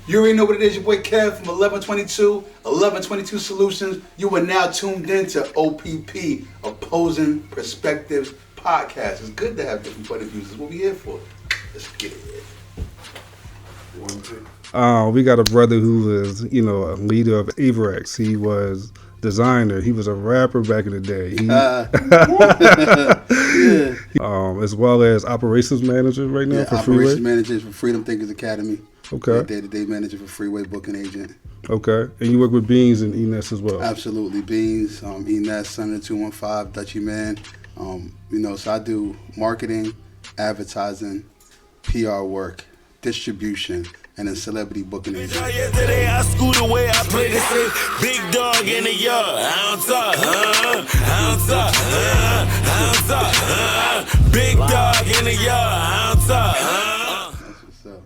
You already know what it is, your boy Kev from 1122 Solutions. You are now tuned in to OPP, Opposing Perspectives Podcast. It's good to have different point of views. That's what we're here for. Let's get it. We got a brother who is, a leader of Averex. He was designer. He was a rapper back in the day. As well as operations manager right now for Freeway. Operations manager for Freedom Thinkers Academy. Okay. Day-to-day manager for Freeway booking agent. Okay. And you work with Beans and Enes as well. Absolutely. Beans, Enes, Sutton 215, Dutchy Man. So I do marketing, advertising, PR work, distribution, and then celebrity booking agent. Yesterday I scoot away, I play the same big dog in the yard. I don't talk, big dog in the yard. I don't talk, That's what's up.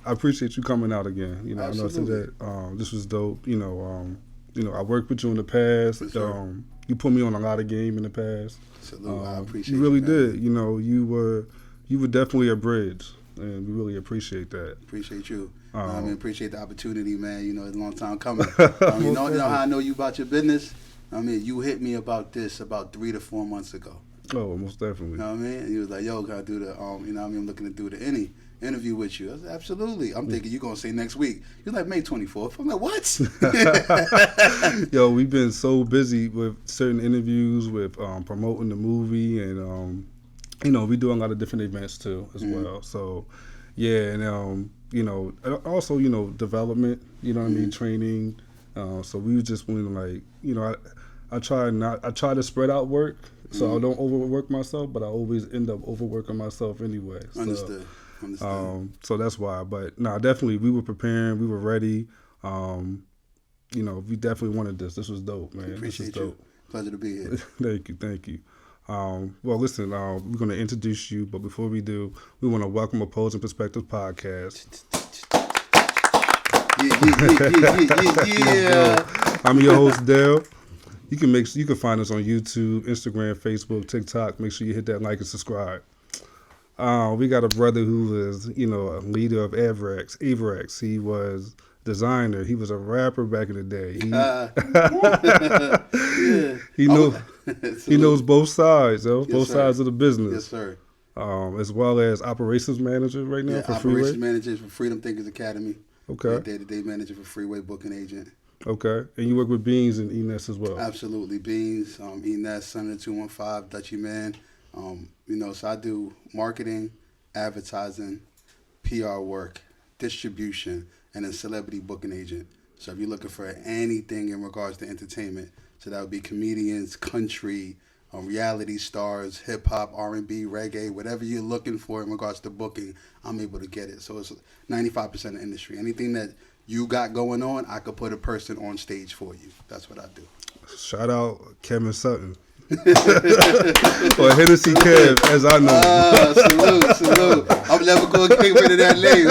I appreciate you coming out again. I know Absolutely. that this was dope. I worked with you in the past. You put me on a lot of game in the past. Absolutely. I appreciate you. Really man. did. You were definitely a bridge, and we really appreciate that. Appreciate you. Appreciate the opportunity, man. It's a long time coming. You know how I know you about your business? You hit me about this about 3 to 4 months ago. Oh, most definitely. You know what I mean? And you was like, yo, can I do the, I'm looking to do the interview with you. I said, absolutely. I'm thinking you're going to say next week. You're like, May 24th. I'm like, what? Yo, we've been so busy with certain interviews, with promoting the movie, and, we do a lot of different events too as well. So, yeah, and, also, development, training. So we were just wanting I try to spread out work so I don't overwork myself, but I always end up overworking myself anyway. So, Understood. So that's why. But definitely we were preparing, we were ready. We definitely wanted this. This was dope, man. Appreciate this was dope. you. Pleasure to be here. Thank you. Well, listen, we're going to introduce you, but before we do, we want to welcome Opposing Perspectives Podcast. Yeah. I'm your host, Dale. You can find us on YouTube, Instagram, Facebook, TikTok. Make sure you hit that like and subscribe. We got a brother who is, a leader of Averex. He was designer. He was a rapper back in the day. He knows both sides, both sides of the business. Yes, sir. As well as operations manager right now for Freeway. Operations manager for Freedom Thinkers Academy. Okay. Day-to-day manager for Freeway booking agent. Okay. And you work with Beans and Enes as well. Absolutely. Beans, Enes, Sutton 215, Dutchy Man. So I do marketing, advertising, PR work, distribution, and then celebrity booking agent. So if you're looking for anything in regards to entertainment, so that would be comedians, country, reality stars, hip hop, R&B, reggae, whatever you're looking for in regards to booking, I'm able to get it. So it's 95% of the industry. Anything that you got going on, I could put a person on stage for you. That's what I do. Shout out Kevin Sutton. Or Hennessy Kev, as I know. Salute. I'm never going to get rid of that name.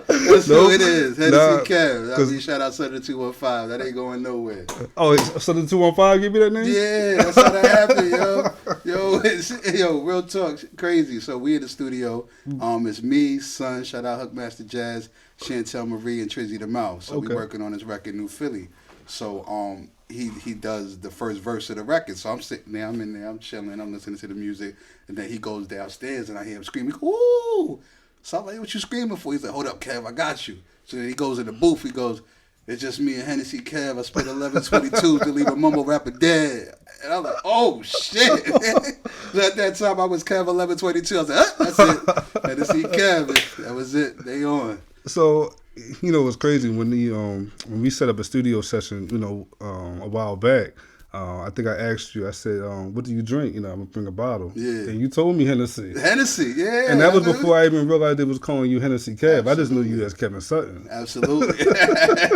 That's who it is. Hennessy Kev. Shout out Sutton 215. That ain't going nowhere. Oh, Sutton 215 give you that name? Yeah, that's how that happened, yo. Real talk, crazy. So we in the studio. It's me, Son. Shout out Hookmaster Jazz, Chantel Marie, and Trizzy the Mouse. So we working on this record, New Philly. So he does the first verse of the record. So I'm sitting there, I'm in there, I'm chilling, I'm listening to the music, and then he goes downstairs and I hear him screaming, "Ooh!" So I'm like, "What you screaming for?" He's like, "Hold up, Kev, I got you." So then he goes in the booth, he goes, "It's just me and Hennessy Kev. I spit 1122 to leave a mumble rapper dead." And I'm like, "Oh shit!" So at that time I was Kev 1122. I was like, "That's it, Hennessy Kev." That was it. They on. So, it's crazy when we set up a studio session, a while back. I think I asked you. I said, "What do you drink?" I'm gonna bring a bottle. Yeah. And you told me Hennessy. Hennessy, yeah. And that was before I even realized they was calling you Hennessy Kev. Absolutely. I just knew you as Kevin Sutton. Absolutely,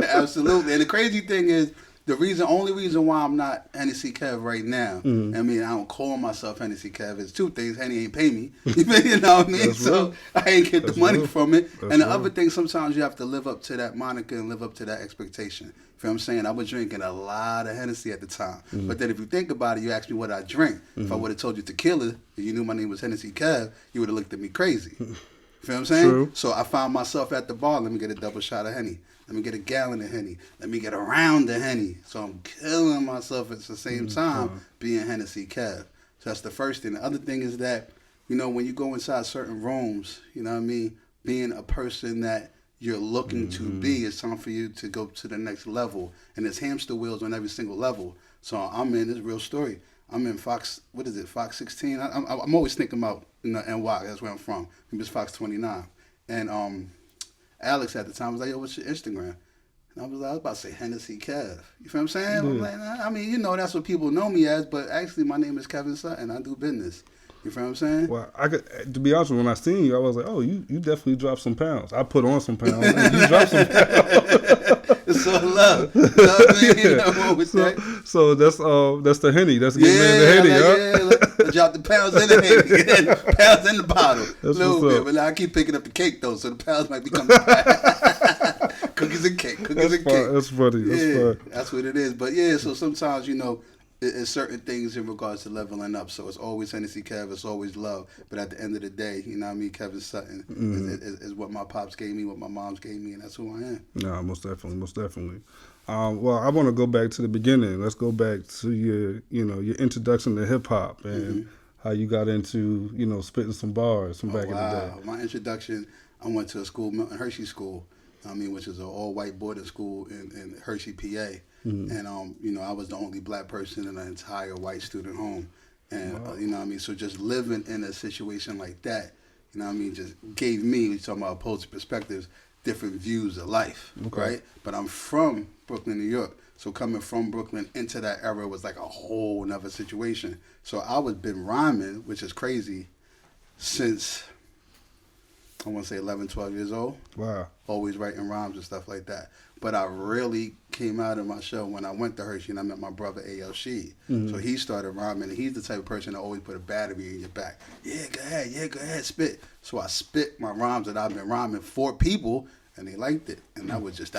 absolutely. And the crazy thing is, only reason why I'm not Hennessy Kev right now, I don't call myself Hennessy Kev, is two things. Henny ain't pay me. You know what I mean? So I ain't get the money from it. And the other thing, sometimes you have to live up to that moniker and live up to that expectation. You know what I'm saying? I was drinking a lot of Hennessy at the time. But then if you think about it, you asked me what I drink. If I would have told you tequila, if you knew my name was Hennessy Kev, you would have looked at me crazy. feel what I'm saying? True. So I found myself at the bar. Let me get a double shot of Henny. Let me get a gallon of Henny. Let me get a round of Henny. So I'm killing myself at the same time being Hennessy Kev. So that's the first thing. The other thing is that, you know, when you go inside certain rooms, you know what I mean, being a person that you're looking to be, it's time for you to go to the next level. And there's hamster wheels on every single level. So I'm in this real story. I'm in Fox, what is it, Fox 16? I'm always thinking about, you know, NY, that's where I'm from. It's Fox 29. And Alex at the time was like, yo, what's your Instagram? And I was about to say Hennessy Kev. You feel what I'm saying? Yeah. I'm like, I mean, you know, that's what people know me as, but actually my name is Kevin Sutton. I do business. You feel what I'm saying? Well, to be honest, when I seen you, I was like, oh, you definitely dropped some pounds. I put on some pounds, and you dropped some pounds. It's all love. You know what I mean? Nothing wrong with that. So that's the Henny. That's getting in the Henny, I drop the pounds in the Henny, pounds in the bottle. That's a little what's bit, up. but now I keep picking up the cake though, so the pounds might be coming back. Cookies and cake. Cookies and cake. That's funny. That's what it is. But yeah, so sometimes, you know, it's certain things in regards to leveling up. So it's always Hennessy Kev, it's always love. But at the end of the day, you know what I mean, Kevin Sutton is what my pops gave me, what my moms gave me, and that's who I am. No, most definitely. Well, I want to go back to the beginning. Let's go back to your introduction to hip hop and how you got into, you know, spitting some bars from back in the day. My introduction, I went to a school, Milton Hershey School, which is an all-white boarding school in Hershey, PA. And, you know, I was the only black person in an entire white student home. And, you know what I mean? So just living in a situation like that, you know what I mean, just gave me, we're talking about opposing perspectives, different views of life, right? But I'm from Brooklyn, New York. So coming from Brooklyn into that era was like a whole nother situation. So I was been rhyming, which is crazy, since, I want to say 11, 12 years old. Wow. Always writing rhymes and stuff like that. But I really came out of my show when I went to Hershey and I met my brother A.L. Sheed. So he started rhyming, and he's the type of person that always put a battery in your back. Yeah, go ahead, spit. So I spit my rhymes that I've been rhyming for people, and they liked it. And that was it.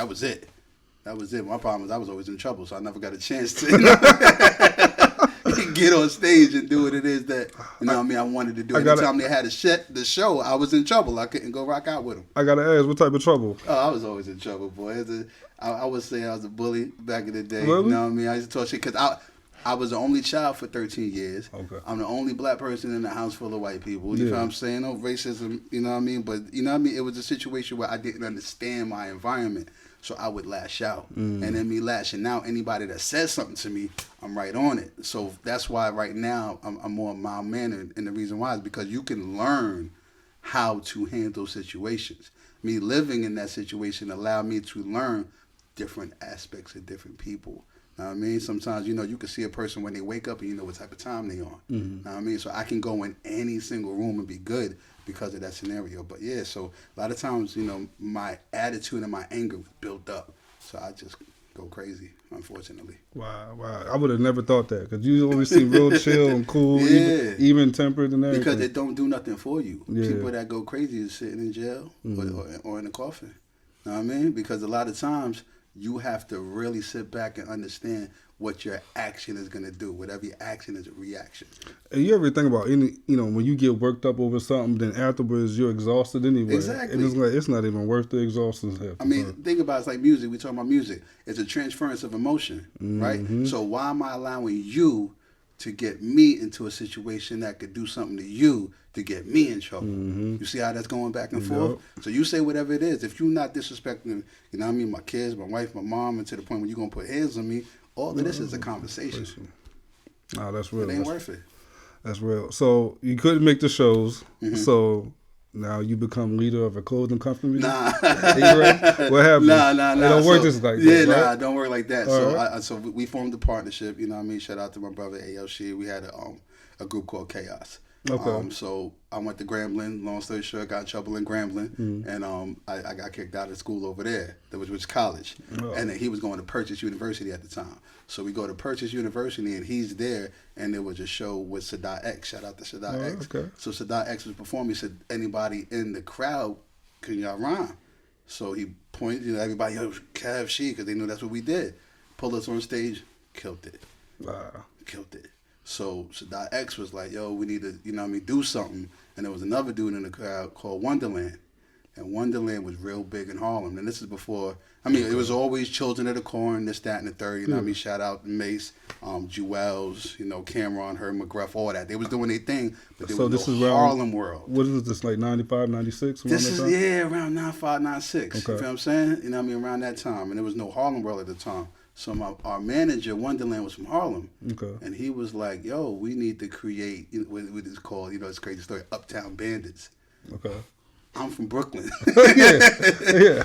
That was it. My problem was I was always in trouble, so I never got a chance to, you know, get on stage and do what it is that, you know what I mean, I wanted to do. Anytime they had the show, I was in trouble. I couldn't go rock out with them. I got to ask, what type of trouble? Oh, I was always in trouble, boy. I would say I was a bully back in the day. Really? You know what I mean? I used to talk shit because I was the only child for 13 years. Okay. I'm the only black person in a house full of white people. You know what I'm saying? No racism, you know what I mean? But, you know what I mean? It was a situation where I didn't understand my environment. So I would lash out. And then me lashing out, anybody that says something to me, I'm right on it. So that's why right now I'm more mild-mannered. And the reason why is because you can learn how to handle situations. Me living in that situation allowed me to learn different aspects of different people. Know what I mean? Sometimes, you know, you can see a person when they wake up and you know what type of time they on. Know what I mean? So I can go in any single room and be good because of that scenario. But yeah, so a lot of times, you know, my attitude and my anger was built up. So I just go crazy, unfortunately. Wow. I would have never thought that because you always seem real chill and cool, even tempered and everything. Because it don't do nothing for you. Yeah. People that go crazy is sitting in jail or in a coffin. Know what I mean? Because a lot of times you have to really sit back and understand what your action is going to do. Whatever your action is a reaction. And you ever think about when you get worked up over something, then afterwards you're exhausted anyway. Exactly. And it's like, it's not even worth the exhaustion. I mean, think about it, it's like music. We talking about music. It's a transference of emotion, right? So why am I allowing you to get me into a situation that could do something to you to get me in trouble? You see how that's going back and forth? So you say whatever it is. If you're not disrespecting, you know what I mean, my kids, my wife, my mom, and to the point where you're going to put hands on me, all of this is a conversation. No, that's real. It ain't worth it. That's real. So you couldn't make the shows. So now you become leader of a clothing company? Nah. What happened? Nah. It don't work just like that, right? Nah, it don't work like that. All So we formed a partnership, you know what I mean? Shout out to my brother A.L. Sheed. We had a group called Chaos. Okay. So I went to Grambling. Long story short, got in trouble in Grambling, and I got kicked out of school over there, which was college. And then he was going to Purchase University at the time. So we go to Purchase University, and he's there, and there was a show with Sadat X. Shout out to Sadat X. Okay. So Sadat X was performing. He said, anybody in the crowd, can y'all rhyme? So he pointed, everybody, yo, Kev Sheed, because they knew that's what we did. Pulled us on stage, killed it. Wow. Killed it. So Sadat X was like, yo, we need to, do something. And there was another dude in the crowd called Wonderland. And Wonderland was real big in Harlem. And this is before, it was always Children of the Corn, this, that, and the third. Shout out Mace, Jewels, Cameron, Herb McGruff, all that. They was doing their thing, but there was no Harlem World. What is this, like 95, 96? This is, around 95, 96. Okay. You feel what I'm saying? Around that time. And there was no Harlem World at the time. So our manager, Wonderland, was from Harlem. Okay. And he was like, yo, we need to create what is called, it's a crazy story, Uptown Bandits. Okay. I'm from Brooklyn. Yeah.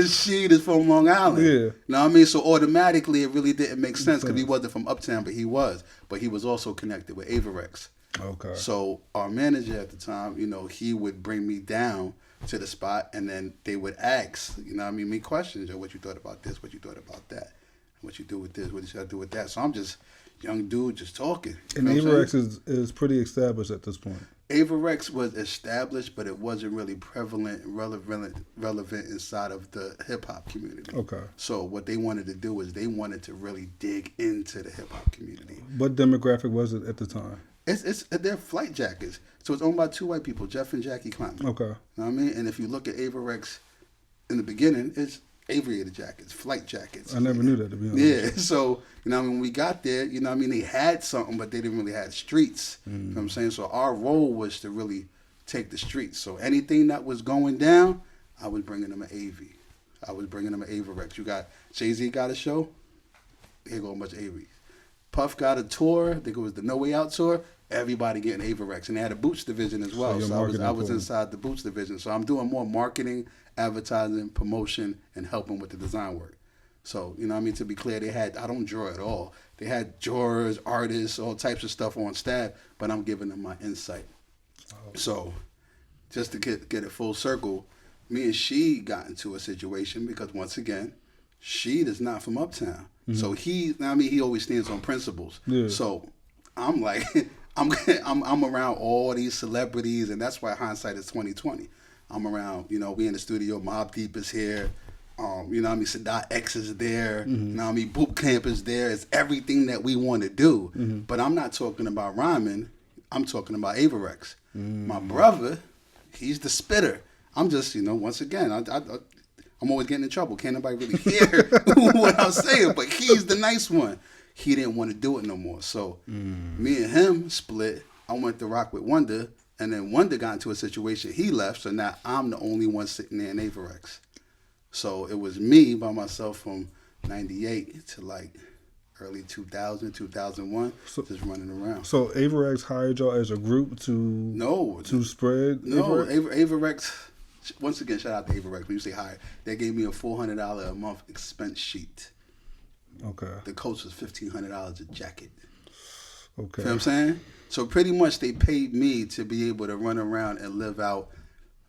She is from Long Island. Yeah. You know what I mean? So automatically it really didn't make sense because he wasn't from Uptown, but he was. But he was also connected with Averex. Okay. So our manager at the time, he would bring me down to the spot and then they would ask, me questions. What you thought about this? What you thought about that? What you do with this? What should I do with that? So I'm just young dude just talking. And Averex is pretty established at this point. Averex was established, but it wasn't really prevalent and relevant inside of the hip hop community. Okay. So what they wanted to do is they wanted to really dig into the hip hop community. What demographic was it at the time? They're flight jackets. So it's owned by two white people, Jeff and Jackie Clement. Okay. You know what I mean? And if you look at Averex in the beginning, it's aviator jackets, flight jackets. I never knew that, to be honest. Yeah, so, when we got there, they had something, but they didn't really have streets. You know what I'm saying? So our role was to really take the streets. So anything that was going down, I was bringing them an AV. I was bringing them an Averex. You got, Jay-Z got a show, here go a bunch of AVs. Puff got a tour, I think it was the No Way Out tour, everybody getting Averex. And they had a boots division as well. So I was inside the boots division. So I'm doing more marketing, advertising, promotion, and helping with the design work. So, to be clear, I don't draw at all. They had drawers, artists, all types of stuff on staff, but I'm giving them my insight. Oh. So, just to get it full circle, me and she got into a situation because, once again, she is not from Uptown. Mm-hmm. So he always stands on principles. Yeah. So, I'm like, I'm around all these celebrities, and that's why hindsight is 20/20. I'm around, we in the studio, Mobb Deep is here, Sadat X is there, Boot Camp is there. It's everything that we want to do. Mm-hmm. But I'm not talking about rhyming. I'm talking about Averex. Mm-hmm. My brother, he's the spitter. I'm just, once again, I'm always getting in trouble. Can't nobody really hear what I'm saying, but he's the nice one. He didn't want to do it no more. So me and him split. I went to rock with Wonder. And then Wonder got into a situation, he left, so now I'm the only one sitting there in Averex. So it was me by myself from 98 to like early 2000, 2001, just running around. So Averex hired y'all as a group to spread? No, Averex, once again, shout out to Averex. When you say hire, they gave me a $400 a month expense sheet. Okay. The coach was $1,500 a jacket. Okay. You know what I'm saying? So pretty much they paid me to be able to run around and live out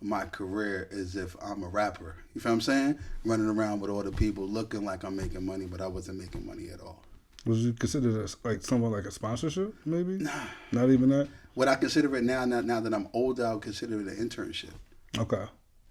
my career as if I'm a rapper. You feel what I'm saying? Running around with all the people looking like I'm making money, but I wasn't making money at all. Was you consider this like somewhat like a sponsorship, maybe? Nah. Not even that? What I consider it now that I'm older, I would consider it an internship. Okay.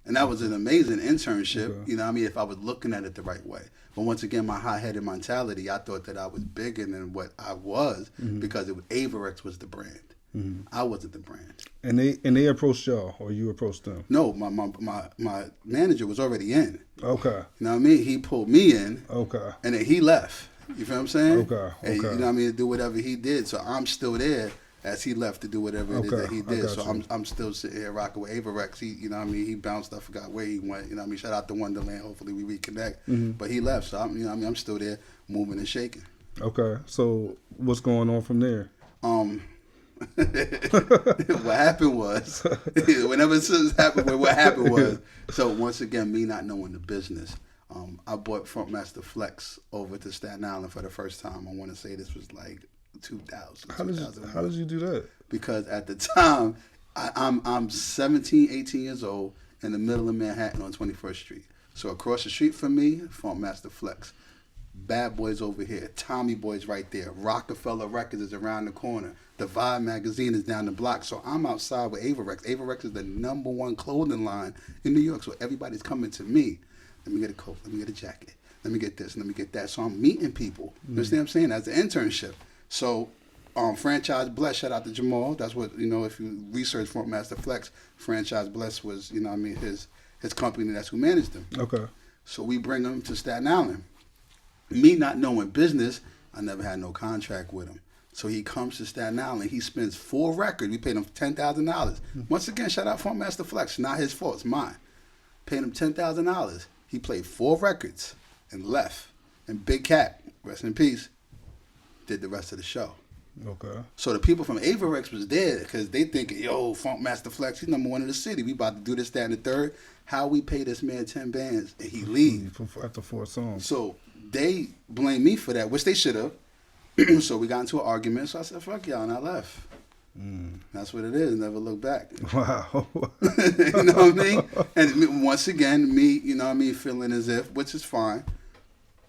And that was an amazing internship, okay. If I was looking at it the right way. But once again, my high-headed mentality, I thought that I was bigger than what I was because Averex was the brand. Mm-hmm. I wasn't the brand. And they approached y'all, or you approached them? No, my manager was already in. Okay. You know what I mean? He pulled me in. Okay. And then he left. You feel what I'm saying? Okay. And, to do whatever he did. So I'm still there as he left to do whatever it is that he did. So I'm still sitting here rocking with Averex. He, he bounced. I forgot where he went. Shout out to Wonderland. Hopefully we reconnect. Mm-hmm. But he left. So I'm still there, moving and shaking. Okay. So what's going on from there? What happened was, whenever this happened, what happened was, so once again, me not knowing the business, I bought Frontmaster Flex over to Staten Island for the first time. I want to say this was like 2000. How did you do that? Because at the time, I'm 17, 18 years old in the middle of Manhattan on 21st Street. So across the street from me, Frontmaster Flex. Bad Boys over here, Tommy Boy's right there, Rockefeller Records is around the corner, the Vibe magazine is down the block. So I'm outside with Averex. Averex is the #1 clothing line in New York, so everybody's coming to me. Let me get a coat, let me get a jacket, let me get this, let me get that. So I'm meeting people. You understand what I'm saying? That's an internship. So Franchise Bless, shout out to Jamal. That's what, if you research Funk Master Flex, Franchise Bless was, his company, that's who managed him. Okay. So we bring him to Staten Island. Me not knowing business, I never had no contract with him. So he comes to Staten Island. He spends 4 records. We paid him $10,000. Once again, shout out Funk Master Flex. Not his fault. It's mine. Paid him $10,000. He played 4 records and left. And Big Cat, rest in peace, did the rest of the show. Okay. So the people from Averex was there because they thinking, yo, Funk Master Flex, he's number 1 in the city. We about to do this, that, and the third. How we pay this man 10 bands and he leave? After 4 songs. So they blame me for that, which they should have. So we got into an argument. So I said, fuck y'all, and I left. That's what it is. Never look back. Wow. You know what I mean? And once again, me, feeling as if, which is fine,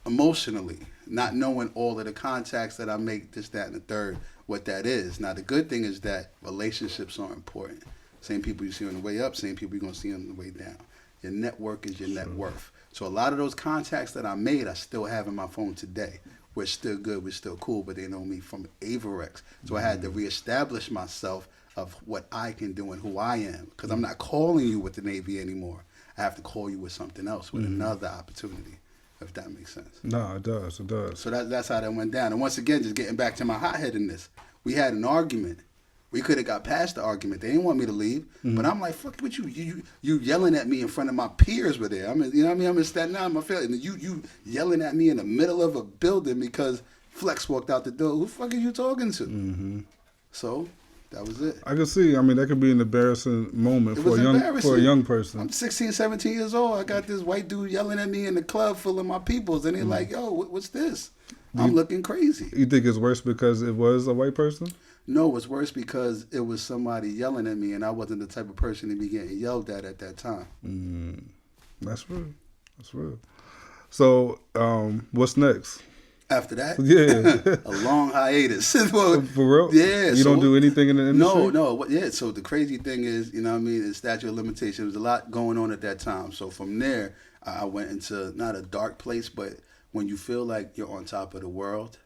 emotionally, not knowing all of the contacts that I make, this, that, and the third, what that is. Now, the good thing is that relationships are important. Same people you see on the way up, same people you're going to see on the way down. Your network is your net worth. So a lot of those contacts that I made, I still have in my phone today. We're still good, we're still cool, but they know me from Averex. So I had to reestablish myself of what I can do and who I am. Because I'm not calling you with the Navy anymore. I have to call you with something else, with another opportunity, if that makes sense. No, it does. It does. So that's how that went down. And once again, just getting back to my hotheadedness, we had an argument. We could have got past the argument. They didn't want me to leave, but I'm like, "Fuck with you! You yelling at me in front of my peers were there. I'm in Staten Island, my family, and you yelling at me in the middle of a building because Flex walked out the door. Who the fuck are you talking to?" So that was it. I can see. That could be an embarrassing moment for a young person. I'm 16, 17 years old. I got this white dude yelling at me in the club full of my peoples, and they're like, "Yo, what's this?" I'm looking crazy. You think it's worse because it was a white person? No, it's worse because it was somebody yelling at me, and I wasn't the type of person to be getting yelled at that time. That's real. That's real. So, what's next? After that? Yeah. A long hiatus. For real? Yeah. You don't do anything in the industry? No. Yeah, so the crazy thing is, the statute of limitations, there was a lot going on at that time. So from there, I went into not a dark place, but when you feel like you're on top of the world,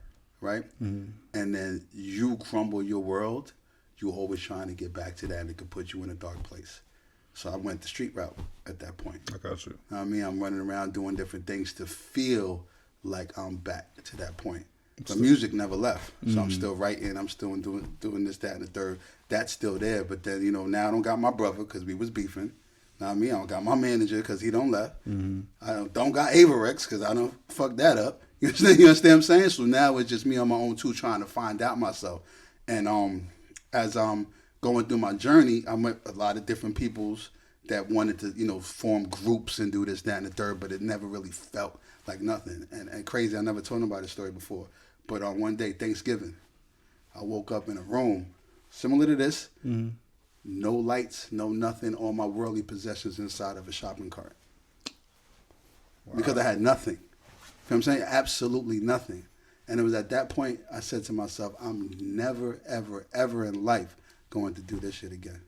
right? And then you crumble your world, you're always trying to get back to that, and it could put you in a dark place. So I went the street route at that point. I got you. I'm running around doing different things to feel like I'm back to that point. But music never left. So I'm still writing, I'm still doing this, that, and the third. That's still there. But then, now I don't got my brother because we was beefing. I don't got my manager because he don't left. I don't got Averex because I don't fuck that up. You understand what I'm saying? So now it's just me on my own too, trying to find out myself. And as I'm going through my journey, I met a lot of different peoples that wanted to, form groups and do this, that, and the third, but it never really felt like nothing. And crazy, I never told nobody the story before. But on one day, Thanksgiving, I woke up in a room similar to this, no lights, no nothing, all my worldly possessions inside of a shopping cart. Wow. Because I had nothing. You know what I'm saying? Absolutely nothing. And it was at that point I said to myself, I'm never, ever, ever in life going to do this shit again.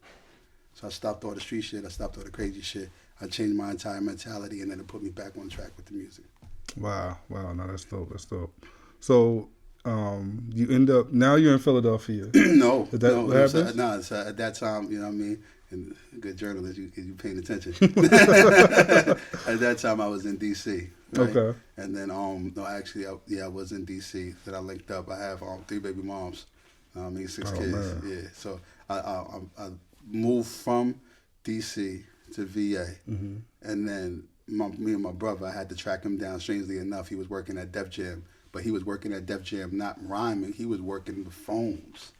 So I stopped all the street shit. I stopped all the crazy shit. I changed my entire mentality, and then it put me back on track with the music. Wow. No, that's dope. So you end up, now you're in Philadelphia. No. Is that what happened? No, at that time, and good journalist, you paying attention. At that time, I was in D.C. Right? Okay. And then, I was in D.C. That I linked up. I have 3 baby moms. 6 kids. Man. Yeah. So I moved from D.C. to VA, and then me and my brother, I had to track him down. Strangely enough, he was working at Def Jam, but he was working at Def Jam not rhyming. He was working the phones.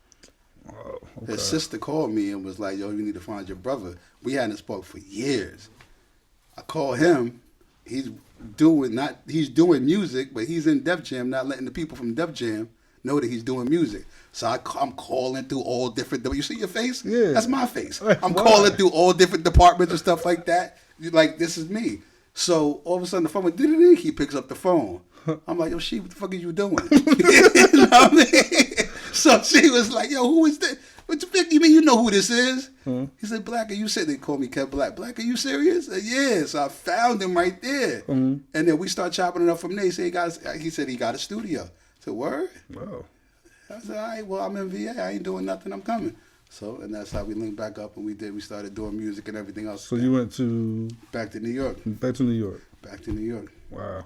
Oh, okay. His sister called me and was like, "Yo, you need to find your brother." We hadn't spoke for years. I call him. He's doing music, but he's in Def Jam, not letting the people from Def Jam know that he's doing music. So I'm calling through all different. You see your face? Yeah, that's my face. I'm calling through all different departments and stuff like that. Like, this is me. So all of a sudden the phone went, ding. He picks up the phone. I'm like, "Yo, she, what the fuck are you doing?" You know what I mean? So she was like, "Yo, who is this? What the fuck you mean? You know who this is?" He said, "Black, are you serious?" They called me Kev Black. "Black, are you serious?" I said, "Yeah." So I found him right there. And then we start chopping it up from there. He said he got a studio. I said, "Word?" Wow. I said, all right, well, I'm in VA. I ain't doing nothing. I'm coming. So, and that's how we linked back up, and we started doing music and everything else. So you went to? Back to New York. Back to New York. Back to New York. Wow.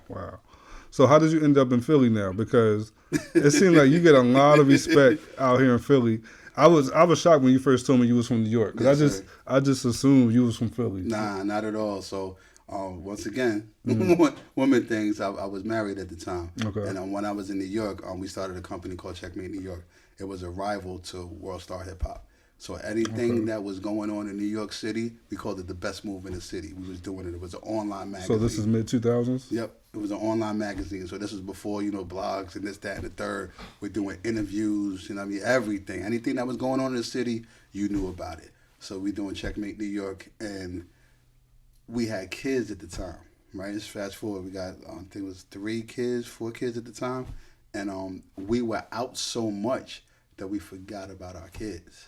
So how did you end up in Philly now? Because it seemed like you get a lot of respect out here in Philly. I was shocked when you first told me you was from New York, because Yes, I just assumed you was from Philly. Nah, not at all. So once again, woman things. I was married at the time, and when I was in New York, we started a company called Checkmate New York. It was a rival to World Star Hip Hop. So anything that was going on in New York City, we called it the best move in the city. We was doing it. It was an online magazine. So this is mid-2000s? Yep. It was an online magazine. So this was before, blogs and this, that, and the third. We're doing interviews, everything. Anything that was going on in the city, you knew about it. So we doing Checkmate New York, and we had kids at the time, right? Just fast forward, we got, I think it was 4 kids at the time. And we were out so much that we forgot about our kids.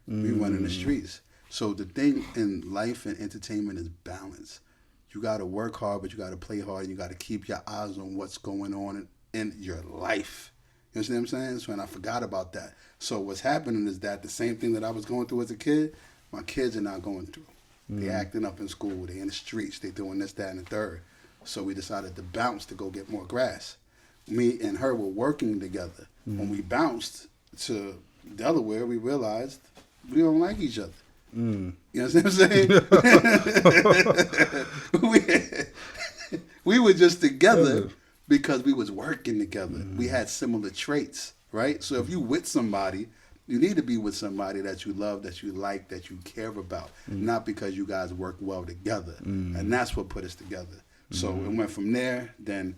We went in the streets. So the thing in life and entertainment is balance. You got to work hard, but you got to play hard. And you got to keep your eyes on what's going on in your life. You understand what I'm saying? So, and I forgot about that. So what's happening is that the same thing that I was going through as a kid, my kids are now going through. They acting up in school. They in the streets. They doing this, that, and the third. So we decided to bounce to go get more grass. Me and her were working together. When we bounced to Delaware, we realized we don't like each other. You know what I'm saying? we were just together because we was working together. We had similar traits, right? So if you with somebody, you need to be with somebody that you love, that you like, that you care about, not because you guys work well together. And that's what put us together. So it went from there. Then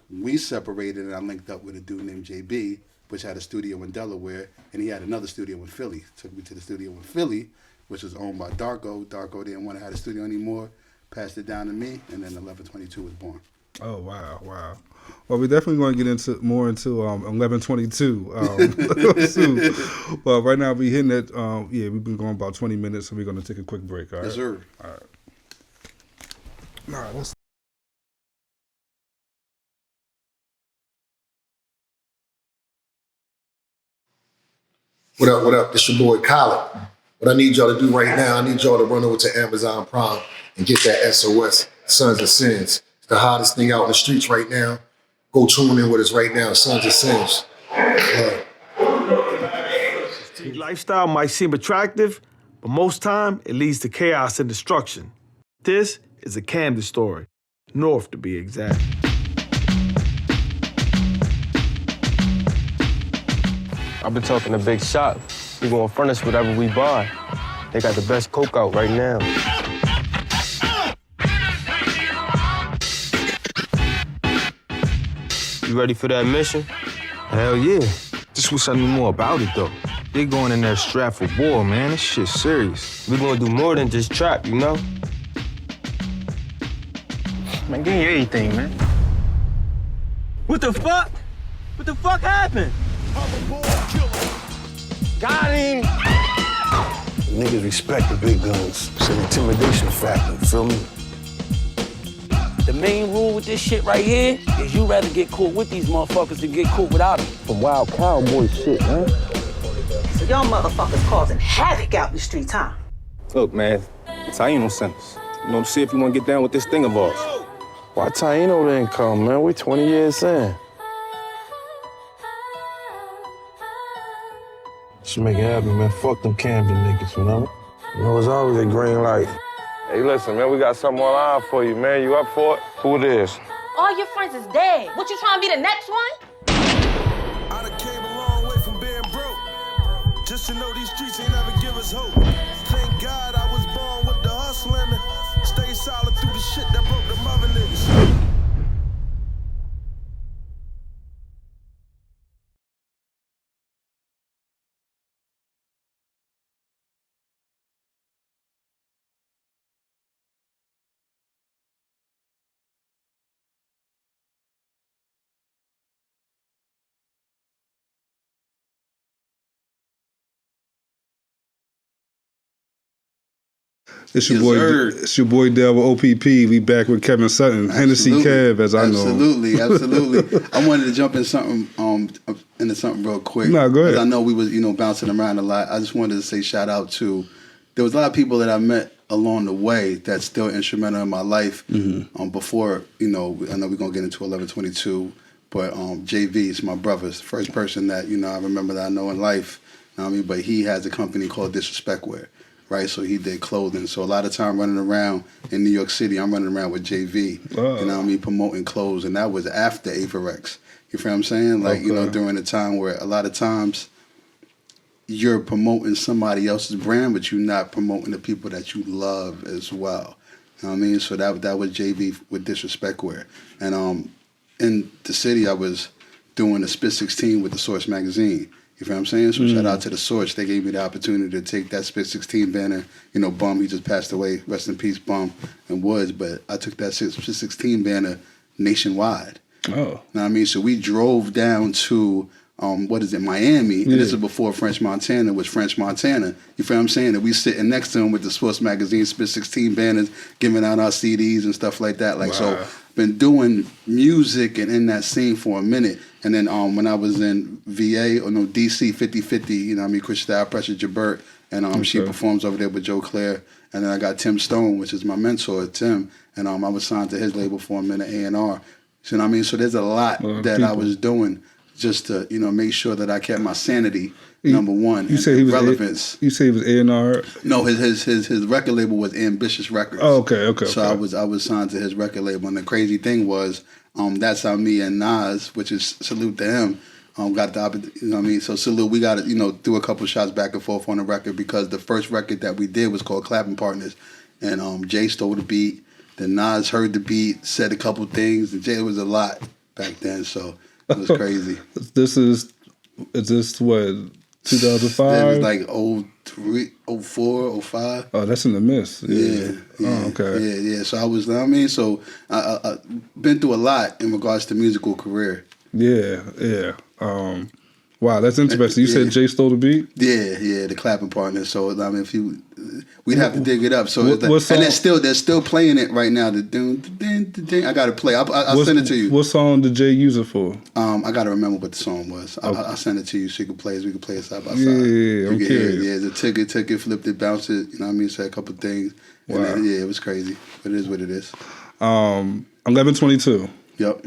we separated, and I linked up with a dude named JB, which had a studio in Delaware, and he had another studio in Philly. Took me to the studio in Philly, which was owned by Darko. Darko didn't want to have a studio anymore, passed it down to me, and then 1122 was born. Oh, wow. Well, we're definitely going to get into 1122 soon. But right now we're hitting it. We've been going about 20 minutes, so we're going to take a quick break, all right? Yes, sir. All right. Nah, let's... What up? This your boy Khaled. What I need y'all to do right now, I need y'all to run over to Amazon Prime and get that SOS, Sons of Sins. It's the hottest thing out in the streets right now. Go tune in with us right now, Sons of Sins. Lifestyle might seem attractive, but most time it leads to chaos and destruction. This is a Camden story, North to be exact. I've been talking to Big Shot. We gonna furnish whatever we buy. They got the best coke out right now. You ready for that mission? Hell yeah. Just wish I knew more about it, though. They going in there strapped for war, man. This shit's serious. We gonna do more than just trap, you know? Man, give me everything, man. What the fuck? What the fuck happened? Got him! Niggas respect the big guns. It's an intimidation factor, you feel me? The main rule with this shit right here is you rather get caught with these motherfuckers than get caught without them. Some wild cowboy shit, man. So y'all motherfuckers causing havoc out in the streets, huh? Look, man, Taino sent us. To see if you want to get down with this thing of ours. Why Taino didn't come, man? We 20 years in. Should make it happen, man. Fuck them Camden niggas, you know? It's always a green light. Hey, listen, man, we got something on line for you, man. You up for it? Who it is? All your friends is dead. What, you trying to be the next one? I done came a long way from being broke. Just to know these streets ain't never give us hope. Thank God I was born with the hustling and stay solid through the shit that broke the mother niggas. It's your boy Del with OPP. We back with Kevin Sutton, Hennessy Kev, as I know. Absolutely. I wanted to jump in into something real quick. No, go ahead. I know we was bouncing around a lot. I just wanted to say shout out to. There was a lot of people that I met along the way that's still instrumental in my life. Before I know we're gonna get into 1122, but JV is my brother. It's the first person that I remember that I know in life. You know what I mean? But he has a company called Disrespect Wear. Right, so he did clothing. So a lot of time running around in New York City, I'm running around with JV. Oh. You know what I mean, promoting clothes, and that was after Averex. You feel what I'm saying? Like during a time where a lot of times you're promoting somebody else's brand, but you're not promoting the people that you love as well. You know what I mean? So that was JV with Disrespect Wear, and in the city I was doing a Spit 16 with the Source magazine. You feel what I'm saying? So shout out to the Source. They gave me the opportunity to take that Spit 16 banner. Bum, he just passed away. Rest in peace, Bum and Woods. But I took that Spit 16 banner nationwide. Oh. You know what I mean? So we drove down to, Miami. And this is before French Montana was French Montana. You feel what I'm saying? And we sitting next to him with the Source magazine, Spit 16 banners, giving out our CDs and stuff like that. So been doing music and in that scene for a minute. And then when I was in VA, DC 50/50, Chris Style, Pressure Jabert, and she performs over there with Joe Claire. And then I got Tim Stone, which is my mentor, Tim, and I was signed to his label for a minute, A&R. You know what I mean? So there's a lot that I was doing just to, make sure that I kept my sanity, number one, you say he was relevance. You say he was A&R? No, his record label was Ambitious Records. Oh, okay. So I was signed to his record label, and the crazy thing was, that's how me and Nas, which is salute to him, got the opportunity. You know what I mean? So salute, we got to do a couple shots back and forth on the record because the first record that we did was called Clapping Partners, and Jay stole the beat. Then Nas heard the beat, said a couple things, and Jay was a lot back then, so it was crazy. Is this what, 2005? It was like 03, 04, 05. Oh, that's in the mist. Yeah. Oh, okay. Yeah. So I was, so I been through a lot in regards to musical career. Yeah. Wow, that's interesting. You said Jay stole the beat? Yeah, the Clapping Partners. So we'd have to dig it up. So and they're still playing it right now. The I gotta play. I'll send it to you. What song did Jay use it for? I gotta remember what the song was. I'll send it to you so you can play it. We can play it side by side. Yeah, okay. Yeah, took it, flipped it, bounced it. You know what I mean? Said a couple things. Wow. And then, it was crazy. But it is what it is. 1122. Yep.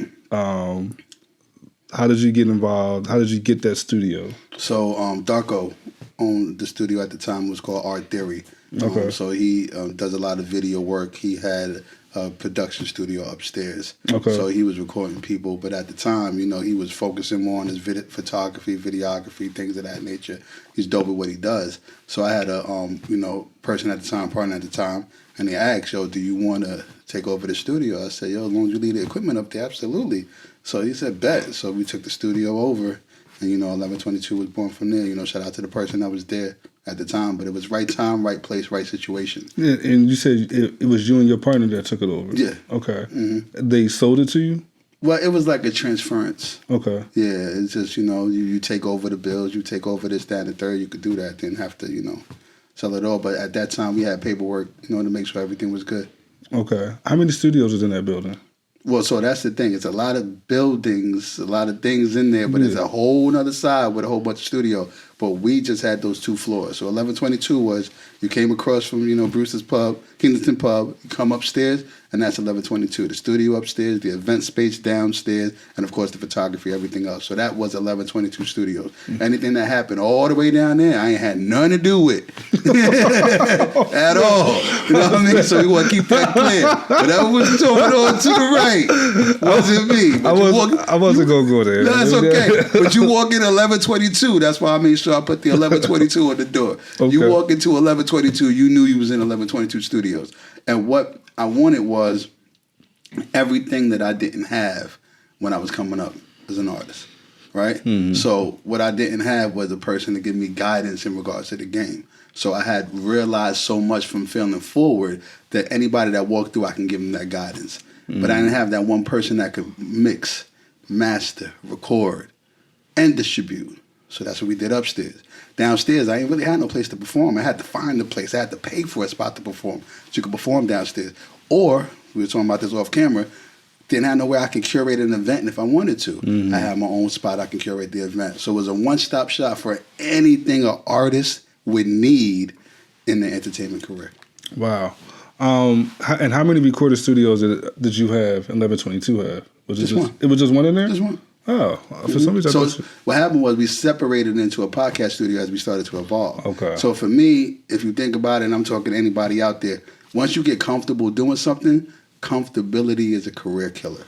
How did you get involved? How did you get that studio? So Darko owned the studio at the time. It was called Art Theory. Okay. So he does a lot of video work. He had a production studio upstairs. Okay. So he was recording people. But at the time, he was focusing more on his photography, videography, things of that nature. He's dope at what he does. So I had a person at the time, partner at the time, and they asked, do you want to take over the studio? I said, as long as you leave the equipment up there, absolutely. So he said, bet. So we took the studio over, and 1122 was born from there. Shout out to the person that was there at the time, but it was right time, right place, right situation. Yeah, and you said it was you and your partner that took it over. Yeah. Okay. Mm-hmm. They sold it to you? Well, it was like a transference. Okay. Yeah, it's just you take over the bills, you take over this, that, and the third. You could do that, didn't have to sell it all. But at that time, we had paperwork to make sure everything was good. Okay. How many studios is in that building? Well, so that's the thing. It's a lot of buildings, a lot of things in there, but it's a whole other side with a whole bunch of studio. But we just had those 2 floors. So 1122 was you came across from, Bruce's Pub, Kensington Pub, you come upstairs, and that's 1122. The studio upstairs, the event space downstairs, and of course the photography, everything else. So that was 1122 Studios. Mm-hmm. Anything that happened all the way down there, I ain't had nothing to do with at all. You know what I mean? So we want to keep that clear. Whatever was going on to the right wasn't me. I wasn't going to go there. No, it's okay. But you walk in 1122, that's why I made sure I put the 1122 on the door. Okay. You walk into 1122, you knew you was in 1122 Studios. And what I wanted was everything that I didn't have when I was coming up as an artist, right? Mm-hmm. So what I didn't have was a person to give me guidance in regards to the game. So I had realized so much from Failing Forward that anybody that walked through, I can give them that guidance. Mm-hmm. But I didn't have that one person that could mix, master, record, and distribute. So that's what we did upstairs. Downstairs, I ain't really had no place to perform. I had to find the place. I had to pay for a spot to perform so you could perform downstairs. Or, we were talking about this off camera, didn't have nowhere I can curate an event if I wanted to. I had my own spot I can curate the event. So it was a one-stop shop for anything an artist would need in the entertainment career. Wow. And how many recording studios did you have 1122 have? Just one. It was just one in there? Just one. Oh, for some reason. So what happened was we separated into a podcast studio as we started to evolve. Okay. So for me, if you think about it, and I'm talking to anybody out there, once you get comfortable doing something, comfortability is a career killer.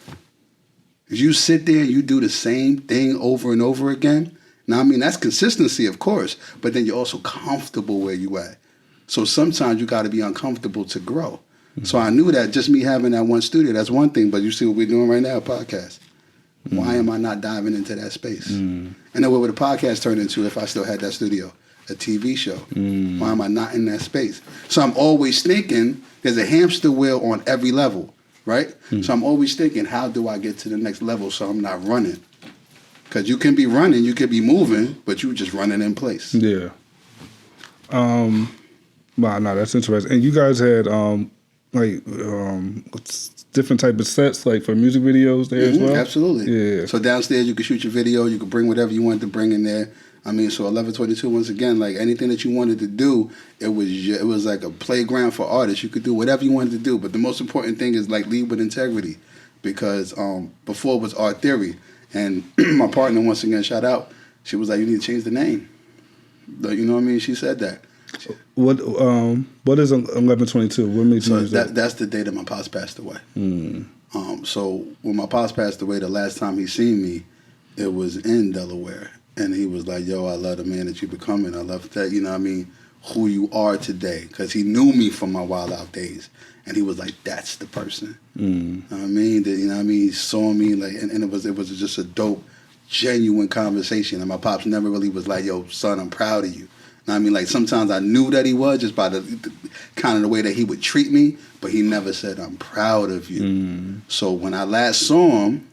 If you sit there and you do the same thing over and over again, now I mean that's consistency, of course, but then you're also comfortable where you at. So sometimes you got to be uncomfortable to grow. So I knew that just me having that one studio, that's one thing, but you see what we're doing right now, a podcast. Why am I not diving into that space? And then what would a podcast turn into if I still had that studio? A TV show. Why am I not in that space? So I'm always thinking, there's a hamster wheel on every level, right? So I'm always thinking, how do I get to the next level so I'm not running? Because you can be running, you can be moving, but you just running in place. Yeah. Wow, no, that's interesting. And you guys had different type of sets, like for music videos there as well? Absolutely. Yeah. So downstairs you could shoot your video, you could bring whatever you wanted to bring in there. I mean, so 1122, once again, like anything that you wanted to do, it was like a playground for artists. You could do whatever you wanted to do, but the most important thing is like lead with integrity, because before it was Art Theory, and my partner, once again, shout out, she was like, you need to change the name. You know what I mean? She said that. What is 1122? What made you use that? That's the day that my pops passed away. So when my pops passed away, the last time he seen me, it was in Delaware. And he was like, yo, I love the man that you're becoming. I love that, you know what I mean, who you are today. Because he knew me from my Wild Out days. And he was like, that's the person. You know what I mean? You know what I mean? He saw me, like, and it was just a dope, genuine conversation. And my pops never really was like, yo, son, I'm proud of you. I mean, like, sometimes I knew that he was just by the kind of the way that he would treat me, but he never said, I'm proud of you. So when I last saw him,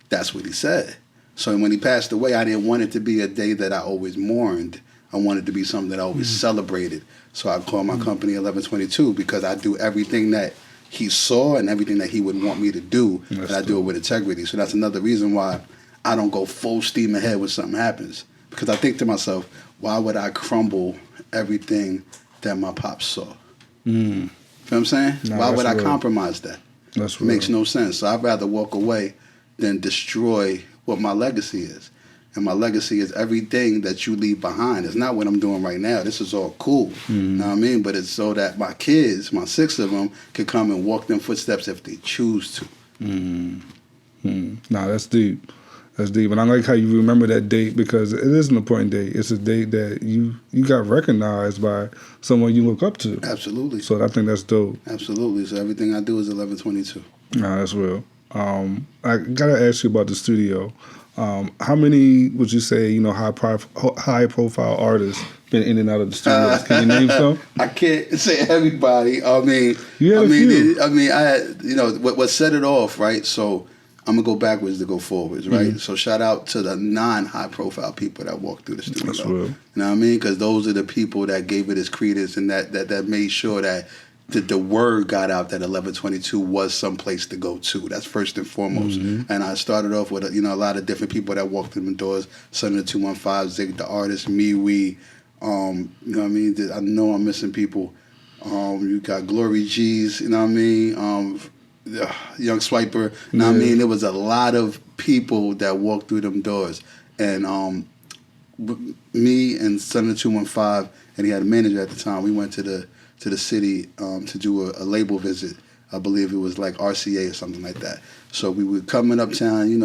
that's what he said. So when he passed away, I didn't want it to be a day that I always mourned. I wanted it to be something that I always celebrated. So I called my company 1122 because I do everything that he saw and everything that he would want me to do, and I do it with integrity. So that's another reason why I don't go full steam ahead when something happens. Because I think to myself, why would I crumble everything that my pops saw? You know what I'm saying? No, why would I real. compromise that? That's It makes no sense. So I'd rather walk away than destroy what my legacy is. And my legacy is everything that you leave behind. It's not what I'm doing right now. This is all cool. You know what I mean? But it's so that my kids, my 6 of them, can come and walk them footsteps if they choose to. Nah, that's deep. That's deep. And I like how you remember that date, because it is an important date. It's a date that you got recognized by someone you look up to. Absolutely. So I think that's dope. Absolutely. So everything I do is 1122. Nah, that's real. I gotta ask you about the studio. How many would you say, high profile artists been in and out of the studios? Can you name some? I can't say everybody. I mean, you had a few. I had, what set it off, right? So I'm gonna go backwards to go forwards, right? So shout out to the non-high profile people that walked through the studio. That's real. You know what I mean? Because those are the people that gave it its credence and that made sure that the word got out that 1122 was someplace to go to. That's first and foremost. And I started off with a lot of different people that walked through the doors. Sutton 215, Zig the artist, me, we. You know what I mean? I know I'm missing people. You got Glory G's. You know what I mean? Young Swiper. You know what I mean? There was a lot of people that walked through them doors. And me and Sutton 215, and he had a manager at the time. We went to the city to do a label visit. I believe it was like RCA or something like that. So we were coming uptown,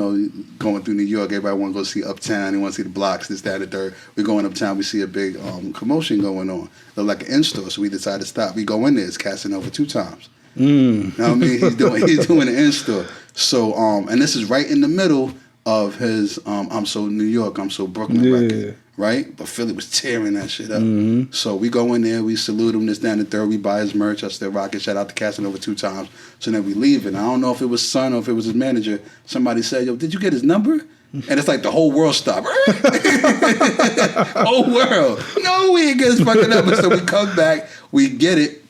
going through New York. Everybody want to go see uptown. They want to see the blocks, this, that, and the third. We're going uptown. We see a big commotion going on. They're like an in-store, so we decided to stop. We go in there. It's Casanova 2 times. You know what I mean? He's doing an in-store. So, and this is right in the middle of his I'm So New York, I'm So Brooklyn record. right? But Philly was tearing that shit up. So we go in there, we salute him, this, down the third, we buy his merch. I still rock it. Shout out to Casanova 2 times. So then we leave, and I don't know if it was Son or if it was his manager. Somebody said, yo, did you get his number? And it's like the whole world stopped. Whole world. No, we ain't get his fucking number. So we come back, we get it.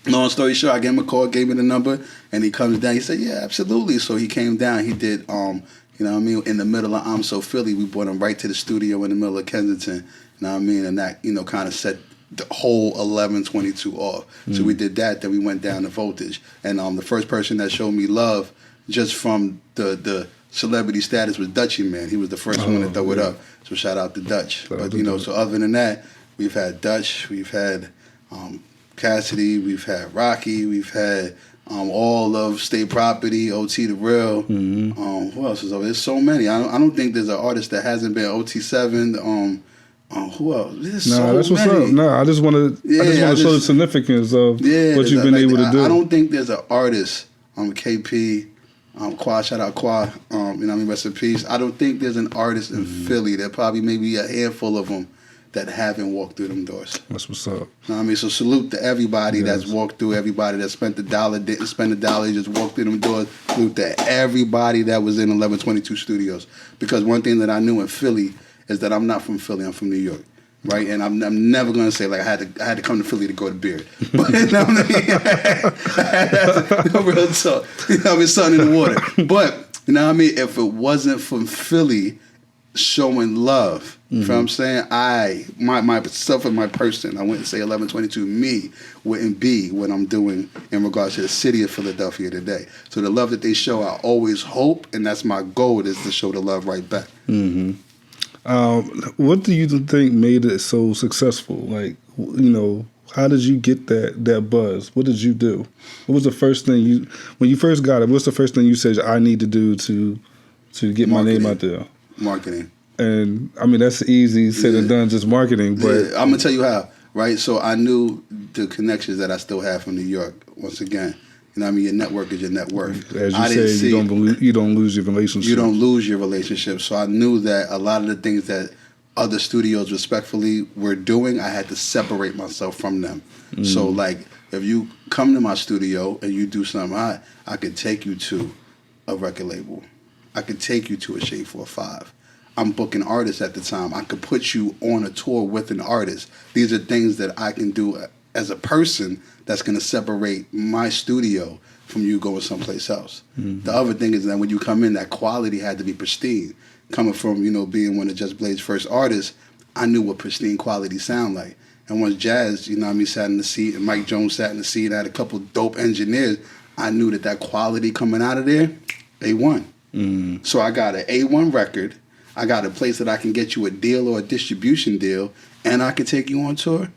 Long story short, I gave him a call, gave me the number, and he comes down. He said, yeah, absolutely. So he came down. He did, you know what I mean, in the middle of I'm So Philly. We brought him right to the studio in the middle of Kensington. You know what I mean? And that, you know, kind of set the whole 1122 off. So we did that. Then we went down to Voltage. And the first person that showed me love just from the celebrity status was Dutchie Man. He was the first one to throw it up. So shout out to Dutch. But, you know, so other than that, we've had Dutch, we've had Cassidy, we've had Rocky, we've had all of State Property, OT The Real. Who else is over? There's so many. I don't think there's an artist that hasn't been OT7. Who else? There's so that's what's many. up. No, I just want to show the significance of what you've been able to do. I don't think there's an artist, KP, Qua, shout out Qua, you know what I mean, rest in peace. I don't think there's an artist in Philly. There probably maybe a handful of them that haven't walked through them doors. That's what's up. You know what I mean? So salute to everybody that's walked through, everybody that spent the dollar, didn't spend the dollar, just walked through them doors. Salute to everybody that was in 1122 Studios. Because one thing that I knew in Philly is that I'm not from Philly, I'm from New York. Right, and I'm never gonna say like I had to come to Philly to go to Beard, but you know what I mean? Real talk, you know what I mean, sun in the water. But you know what I mean? If it wasn't from Philly showing love, you know what I'm saying? Myself and my person, I wouldn't say 1122. Me wouldn't be what I'm doing in regards to the city of Philadelphia today. So the love that they show, I always hope, and that's my goal, is to show the love right back. What do you think made it so successful? Like, you know, how did you get that buzz? What did you do? What was the first thing when you first got it? What's the first thing you said I need to do to get my name out there? Marketing. And I mean, that's easy said and done, just marketing. But I'm gonna tell you how. Right. So I knew the connections that I still have from New York. Once again. You know what I mean? Your network is your net worth. As you say, you don't lose your relationship. You don't lose your relationship. So I knew that a lot of the things that other studios respectfully were doing, I had to separate myself from them. So like, if you come to my studio and you do something, I could take you to a record label. I could take you to a Shade 45. I'm booking artists at the time. I could put you on a tour with an artist. These are things that I can do as a person that's going to separate my studio from you going someplace else. The other thing is that when you come in, that quality had to be pristine. Coming from, you know, being one of Just Blade's first artists, I knew what pristine quality sound like. And once Jazz, you know what I mean, sat in the seat, and Mike Jones sat in the seat, and I had a couple dope engineers, I knew that quality coming out of there, A1. So I got an A1 record, I got a place that I can get you a deal or a distribution deal, and I can take you on tour.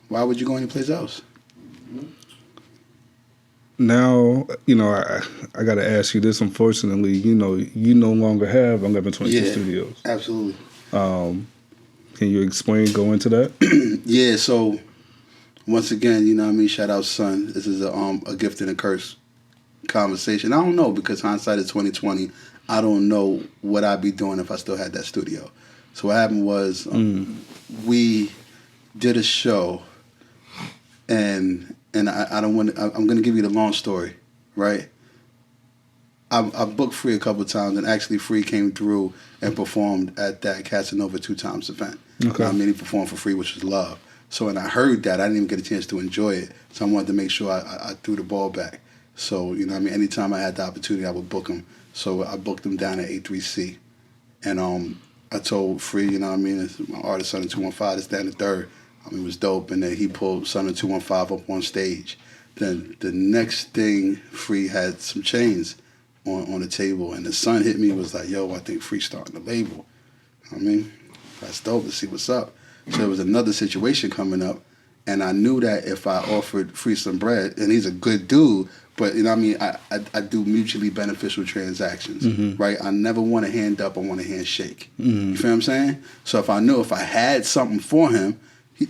Why would you go anyplace else? Now, you know, I got to ask you this. Unfortunately, you know, you no longer have 1122 Studios. Absolutely. Can you go into that? Yeah. So, once again, you know what I mean? Shout out, Son. This is a gift and a curse conversation. I don't know, because hindsight is 2020. I don't know what I'd be doing if I still had that studio. So what happened was we did a show. And I don't want to, I'm going to give you the long story, right? I booked Free a couple of times, and actually Free came through and performed at that Casanova 2 times event. Okay. I mean, he performed for free, which was love. So when I heard that, I didn't even get a chance to enjoy it. So I wanted to make sure I threw the ball back. So, you know what I mean, anytime I had the opportunity, I would book him. So I booked him down at A3C. And I told Free, you know what I mean, it's my artist, Sutton 215, it's down the third. I mean, it was dope, and then he pulled Sutton 215 up on stage. Then the next thing, Free had some chains on the table, and the son hit me, was like, yo, I think Free's starting the label. I mean, that's dope, let's see what's up. So there was another situation coming up, and I knew that if I offered Free some bread, and he's a good dude, but you know what I mean, I do mutually beneficial transactions, right? I never want a hand up, I want a handshake. You feel what I'm saying? So if I knew if I had something for him,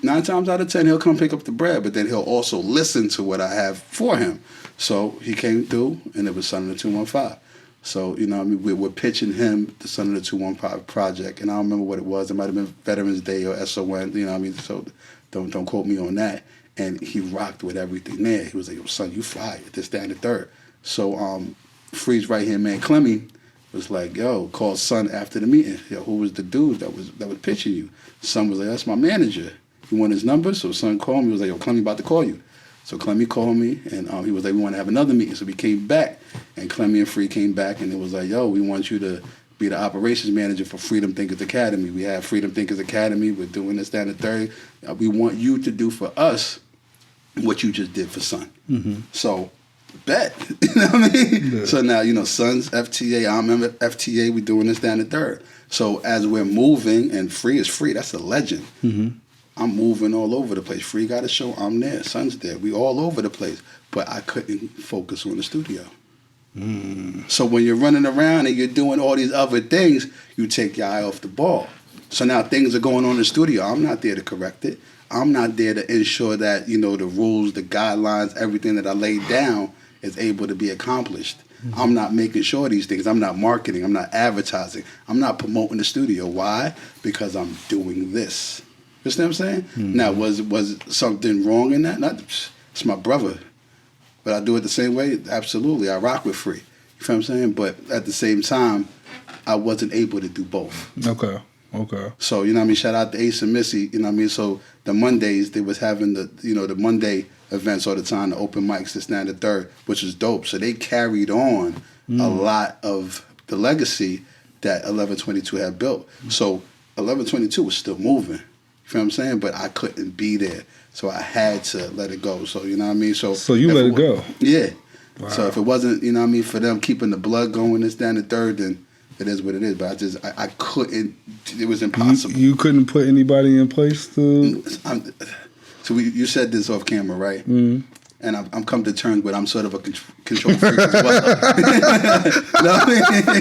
9 times out of 10, he'll come pick up the bread, but then he'll also listen to what I have for him. So he came through, and it was Sutton 215. So, you know what I mean, we're pitching him the Son of the 215 project, and I don't remember what it was. It might have been Veterans Day or SON, you know what I mean? So don't quote me on that. And he rocked with everything there. He was like, yo, son, you fire, this, that, and the third. So Free's right-hand man, Clemmy, was like, yo, called Son after the meeting. Yo, who was the dude that was pitching you? Son was like, that's my manager. You want his number? So Son called me. He was like, yo, Clemmy about to call you. So Clemmy called me, and he was like, we want to have another meeting. So we came back, and Clemmy and Free came back, and it was like, yo, we want you to be the operations manager for Freedom Thinkers Academy. We have Freedom Thinkers Academy. We're doing this, that, and the third. We want you to do for us what you just did for Son. Mm-hmm. So, bet. You know what I mean? Yeah. So now, you know, Son's FTA, I'm FTA, we doing this, that, and the third. So as we're moving, and Free is Free, that's a legend. Mm-hmm. I'm moving all over the place. Free got a show, I'm there, Son's there. We all over the place. But I couldn't focus on the studio. Mm. So when you're running around and you're doing all these other things, you take your eye off the ball. So now things are going on in the studio. I'm not there to correct it. I'm not there to ensure that, you know, the rules, the guidelines, everything that I laid down is able to be accomplished. Mm-hmm. I'm not making sure these things. I'm not marketing. I'm not advertising. I'm not promoting the studio. Why? Because I'm doing this. You understand what I'm saying? Mm-hmm. Now, was something wrong in that? Not, it's my brother. But I do it the same way? Absolutely. I rock with Free. You feel what I'm saying? But at the same time, I wasn't able to do both. Okay. So, you know what I mean? Shout out to Ace and Missy, you know what I mean? So the Mondays, they was having the Monday events all the time, the open mics, this, that, and the third, which is dope. So they carried on a lot of the legacy that 1122 had built. So 1122 was still moving. You feel what I'm saying? But I couldn't be there. So I had to let it go. So, you know what I mean? So you let it go? Yeah. Wow. So if it wasn't, you know what I mean, for them keeping the blood going, this, that, and the third, then it is what it is. But I couldn't, it was impossible. You couldn't put anybody in place to... So you said this off camera, right? Mm-hmm. And I'm come to terms with I'm sort of a control freak as well. You know what I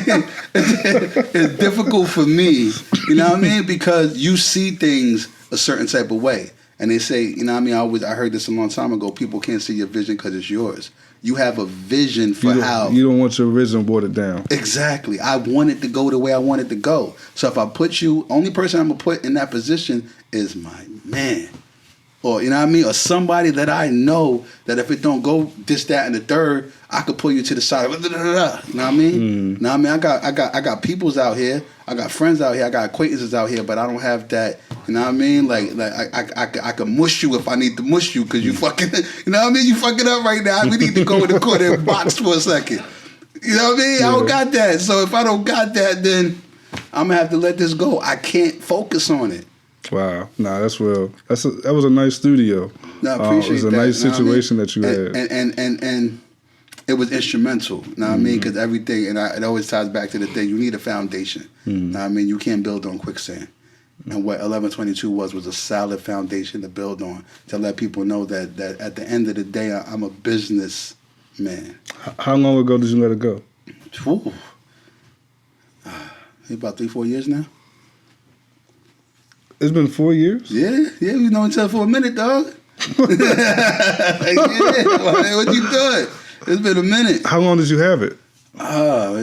mean? It's difficult for me, you know what I mean? Because you see things a certain type of way. And they say, you know what I mean? I heard this a long time ago, people can't see your vision because it's yours. You have a vision for how... You don't want your vision watered down. Exactly. I want it to go the way I want it to go. So if I put you... Only person I'm going to put in that position is my man. Or, you know what I mean? Or somebody that I know that if it don't go this, that, and the third, I could pull you to the side. You know what I mean? You know what I mean? I got peoples out here. I got friends out here. I got acquaintances out here, but I don't have that. You know what I mean? Like I can mush you if I need to mush you because you fucking. You know what I mean? You fucking up right now. We need to go in the corner and box for a second. You know what I mean? Yeah. I don't got that. So if I don't got that, then I'm gonna have to let this go. I can't focus on it. Wow, nah, that's real. That was a nice studio. No, I appreciate that. It was a nice situation that you had, and it was instrumental. You know what I mean? Because everything, and it always ties back to the thing. You need a foundation. You know what I mean? You can't build on quicksand. And what 1122 was a solid foundation to build on, to let people know that at the end of the day, I'm a business man. How long ago did you let it go? About 3-4 years now. It's been 4 years? Yeah, we know each other for a minute, dog. What you doing? It's been a minute. How long did you have it? About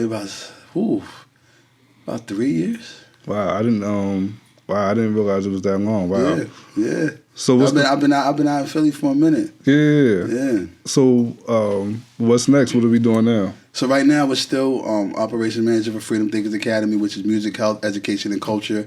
3 years. Wow, I didn't realize it was that long. Wow. Yeah. So I've been out in Philly for a minute. Yeah. So what's next? What are we doing now? So right now we're still operations manager for Freedom Thinkers Academy, which is music, health, education, and culture.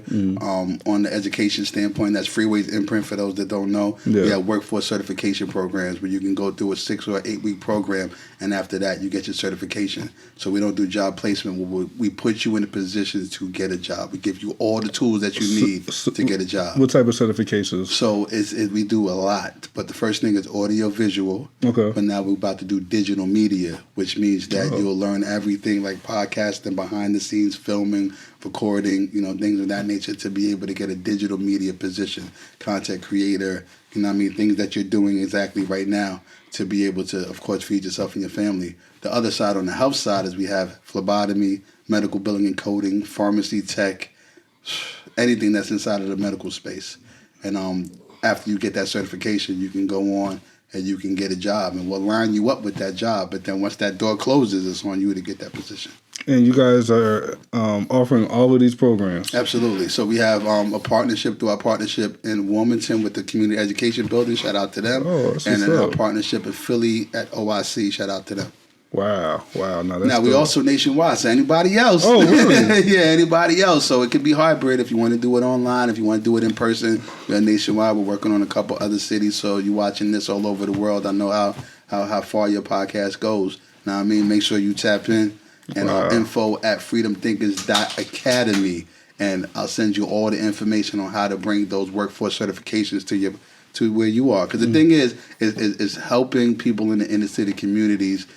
On the education standpoint, that's Freeway's imprint for those that don't know. Yeah. We have workforce certification programs where you can go through a 6 or 8 week program, and after that you get your certification. So we don't do job placement. We put you in a position to get a job. We give you all the tools that you need to get a job. What type of certifications? So we do a lot, but the first thing is audio visual. Okay. But now we're about to do digital media, which means that you'll learn everything like podcasting, behind the scenes filming, recording, things of that nature to be able to get a digital media position, content creator, you know what I mean, things that you're doing exactly right now to be able to, of course, feed yourself and your family. The other side, on the health side, is we have phlebotomy, medical billing and coding, pharmacy tech, anything that's inside of the medical space. And after you get that certification, you can go on and you can get a job, and we'll line you up with that job. But then once that door closes, it's on you to get that position. And you guys are offering all of these programs. Absolutely. So we have a partnership through our partnership in Wilmington with the Community Education Building. Shout out to them. Oh, that's and what's then our up. partnership in Philly at OIC. Shout out to them. Wow. Now, now we also nationwide. So anybody else? Oh, really? Yeah, anybody else. So it could be hybrid if you want to do it online. If you want to do it in person, we're nationwide. We're working on a couple other cities. So you're watching this all over the world. I know how far your podcast goes. Now, I mean, make sure you tap in. And our info at freedomthinkers.academy. And I'll send you all the information on how to bring those workforce certifications to where you are. Because the thing is helping people in the inner city communities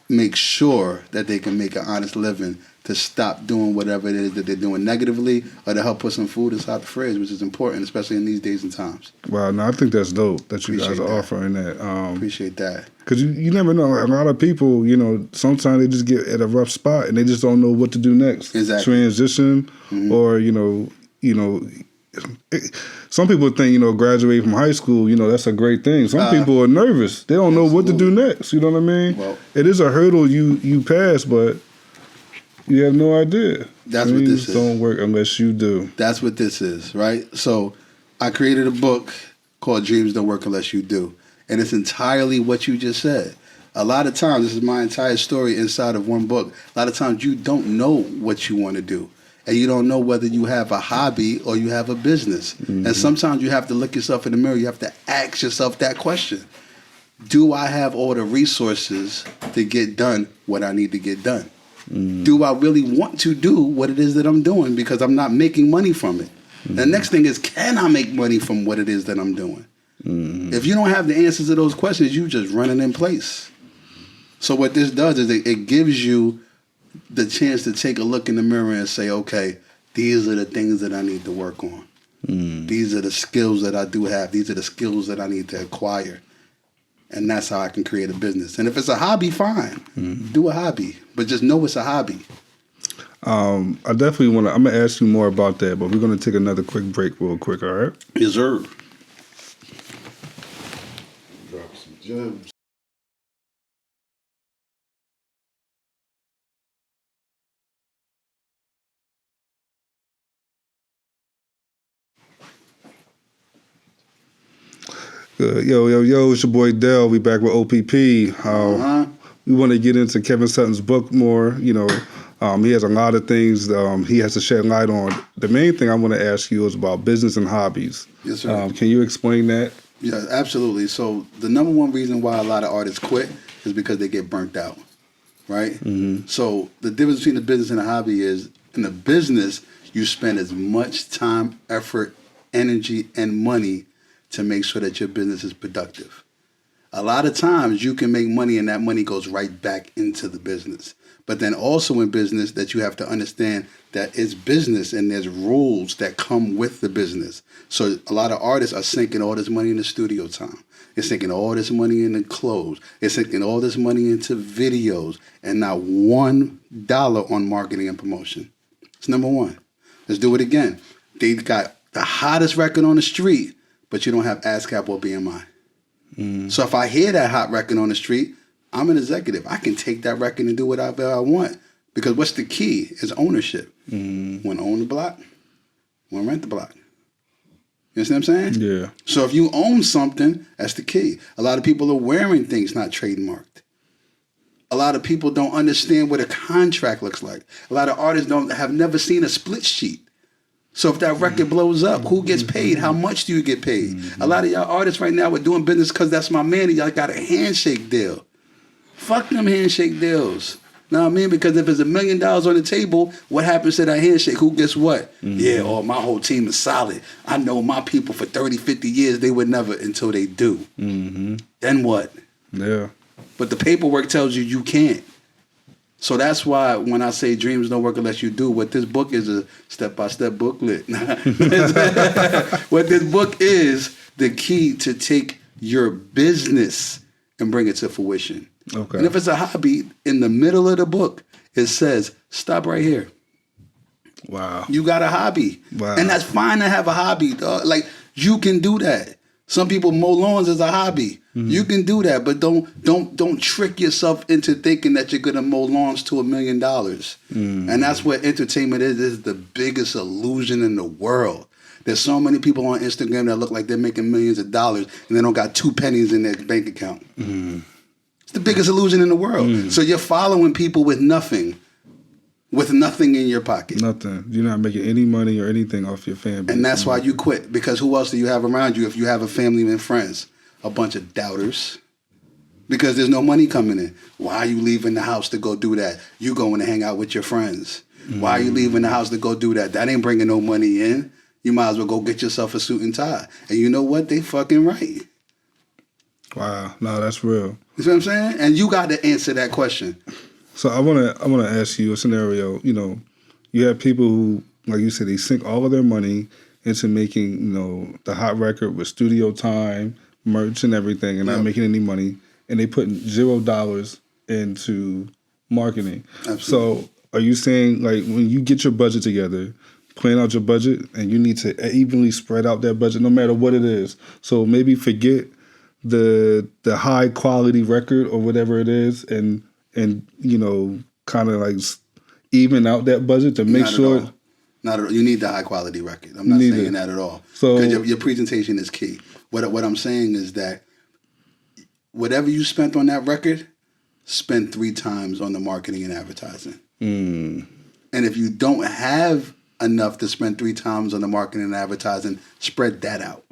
make sure that they can make an honest living, to stop doing whatever it is that they're doing negatively, or to help put some food inside the fridge, which is important, especially in these days and times. Wow, no, I think that's dope that you guys are offering that. Appreciate that. Because you never know. A lot of people, sometimes they just get at a rough spot and they just don't know what to do next. Exactly. Transition, or some people think graduating from high school, that's a great thing. Some people are nervous. They don't know what to do next. You know what I mean? Well, it is a hurdle you pass, but you have no idea. That's what this is. Don't work unless you do. That's what this is, right? So I created a book called Dreams Don't Work Unless You Do. And it's entirely what you just said. A lot of times, this is my entire story inside of one book. A lot of times you don't know what you want to do. And you don't know whether you have a hobby or you have a business. And sometimes you have to look yourself in the mirror. You have to ask yourself that question. Do I have all the resources to get done what I need to get done? Do I really want to do what it is that I'm doing, because I'm not making money from it? The next thing is, can I make money from what it is that I'm doing? If you don't have the answers to those questions, you just running in place. So what this does is it gives you the chance to take a look in the mirror and say, okay, these are the things that I need to work on. These are the skills that I do have. These are the skills that I need to acquire. And that's how I can create a business. And if it's a hobby, fine. Do a hobby. But just know it's a hobby. I definitely I'm going to ask you more about that, but we're going to take another quick break real quick, all right? Yes, sir. Drop some gems. Yo, it's your boy Dell. We back with OPP. We want to get into Kevin Sutton's book more. He has a lot of things he has to shed light on. The main thing I want to ask you is about business and hobbies. Yes, sir. Can you explain that? Yeah, absolutely. So the number one reason why a lot of artists quit is because they get burnt out, right? So the difference between a business and a hobby is, in a business, you spend as much time, effort, energy, and money to make sure that your business is productive. A lot of times you can make money and that money goes right back into the business. But then also in business, that you have to understand that it's business and there's rules that come with the business. So a lot of artists are sinking all this money in the studio time. They're sinking all this money into clothes. They're sinking all this money into videos, and not $1 on marketing and promotion. It's number one. Let's do it again. They got the hottest record on the street, but you don't have ASCAP or BMI. So if I hear that hot record on the street, I'm an executive. I can take that record and do whatever I want. Because what's the key is ownership. Want to own the block? Want to rent the block? You understand what I'm saying? Yeah. So if you own something, that's the key. A lot of people are wearing things not trademarked. A lot of people don't understand what a contract looks like. A lot of artists have never seen a split sheet. So if that record blows up, who gets paid? How much do you get paid? A lot of y'all artists right now are doing business because that's my man and y'all got a handshake deal. Fuck them handshake deals. Know what I mean? Because if there's $1 million on the table, what happens to that handshake? Who gets what? Yeah, my whole team is solid. I know my people for 30, 50 years, they would never until they do. Then what? Yeah. But the paperwork tells you you can't. So that's why when I say dreams don't work unless you do, what this book is a step-by-step booklet. What this book is, the key to take your business and bring it to fruition. Okay. And if it's a hobby, in the middle of the book, it says, stop right here. Wow. You got a hobby. Wow. And that's fine to have a hobby, dog. Like, you can do that. Some people mow lawns as a hobby. You can do that, but don't trick yourself into thinking that you're gonna mow lawns to $1 million. And that's what entertainment is. It's the biggest illusion in the world. There's so many people on Instagram that look like they're making millions of dollars and they don't got 2 pennies in their bank account. It's the biggest illusion in the world. So you're following people with nothing in your pocket. Nothing. You're not making any money or anything off your family. And that's why you quit. Because who else do you have around you if you have a family and friends? A bunch of doubters. Because there's no money coming in. Why are you leaving the house to go do that? You going to hang out with your friends. Why are you leaving the house to go do that? That ain't bringing no money in. You might as well go get yourself a suit and tie. And you know what? They fucking right. Wow. No, that's real. You see what I'm saying? And you got to answer that question. So I wanna ask you a scenario. You know, you have people who, like you said, they sink all of their money into making, you know, the hot record with studio time, merch, and everything, and not making any money, and they put $0 into marketing. Absolutely. So are you saying, like, when you get your budget together, plan out your budget, and you need to evenly spread out that budget, no matter what it is? So maybe forget the high quality record or whatever it is, and you know, kind of like even out that budget to make sure. Not at all. You need the high quality record. I'm not saying that at all. So because your presentation is key. What I'm saying is that whatever you spent on that record, spend 3 times on the marketing and advertising. And if you don't have enough to spend 3 times on the marketing and advertising, spread that out.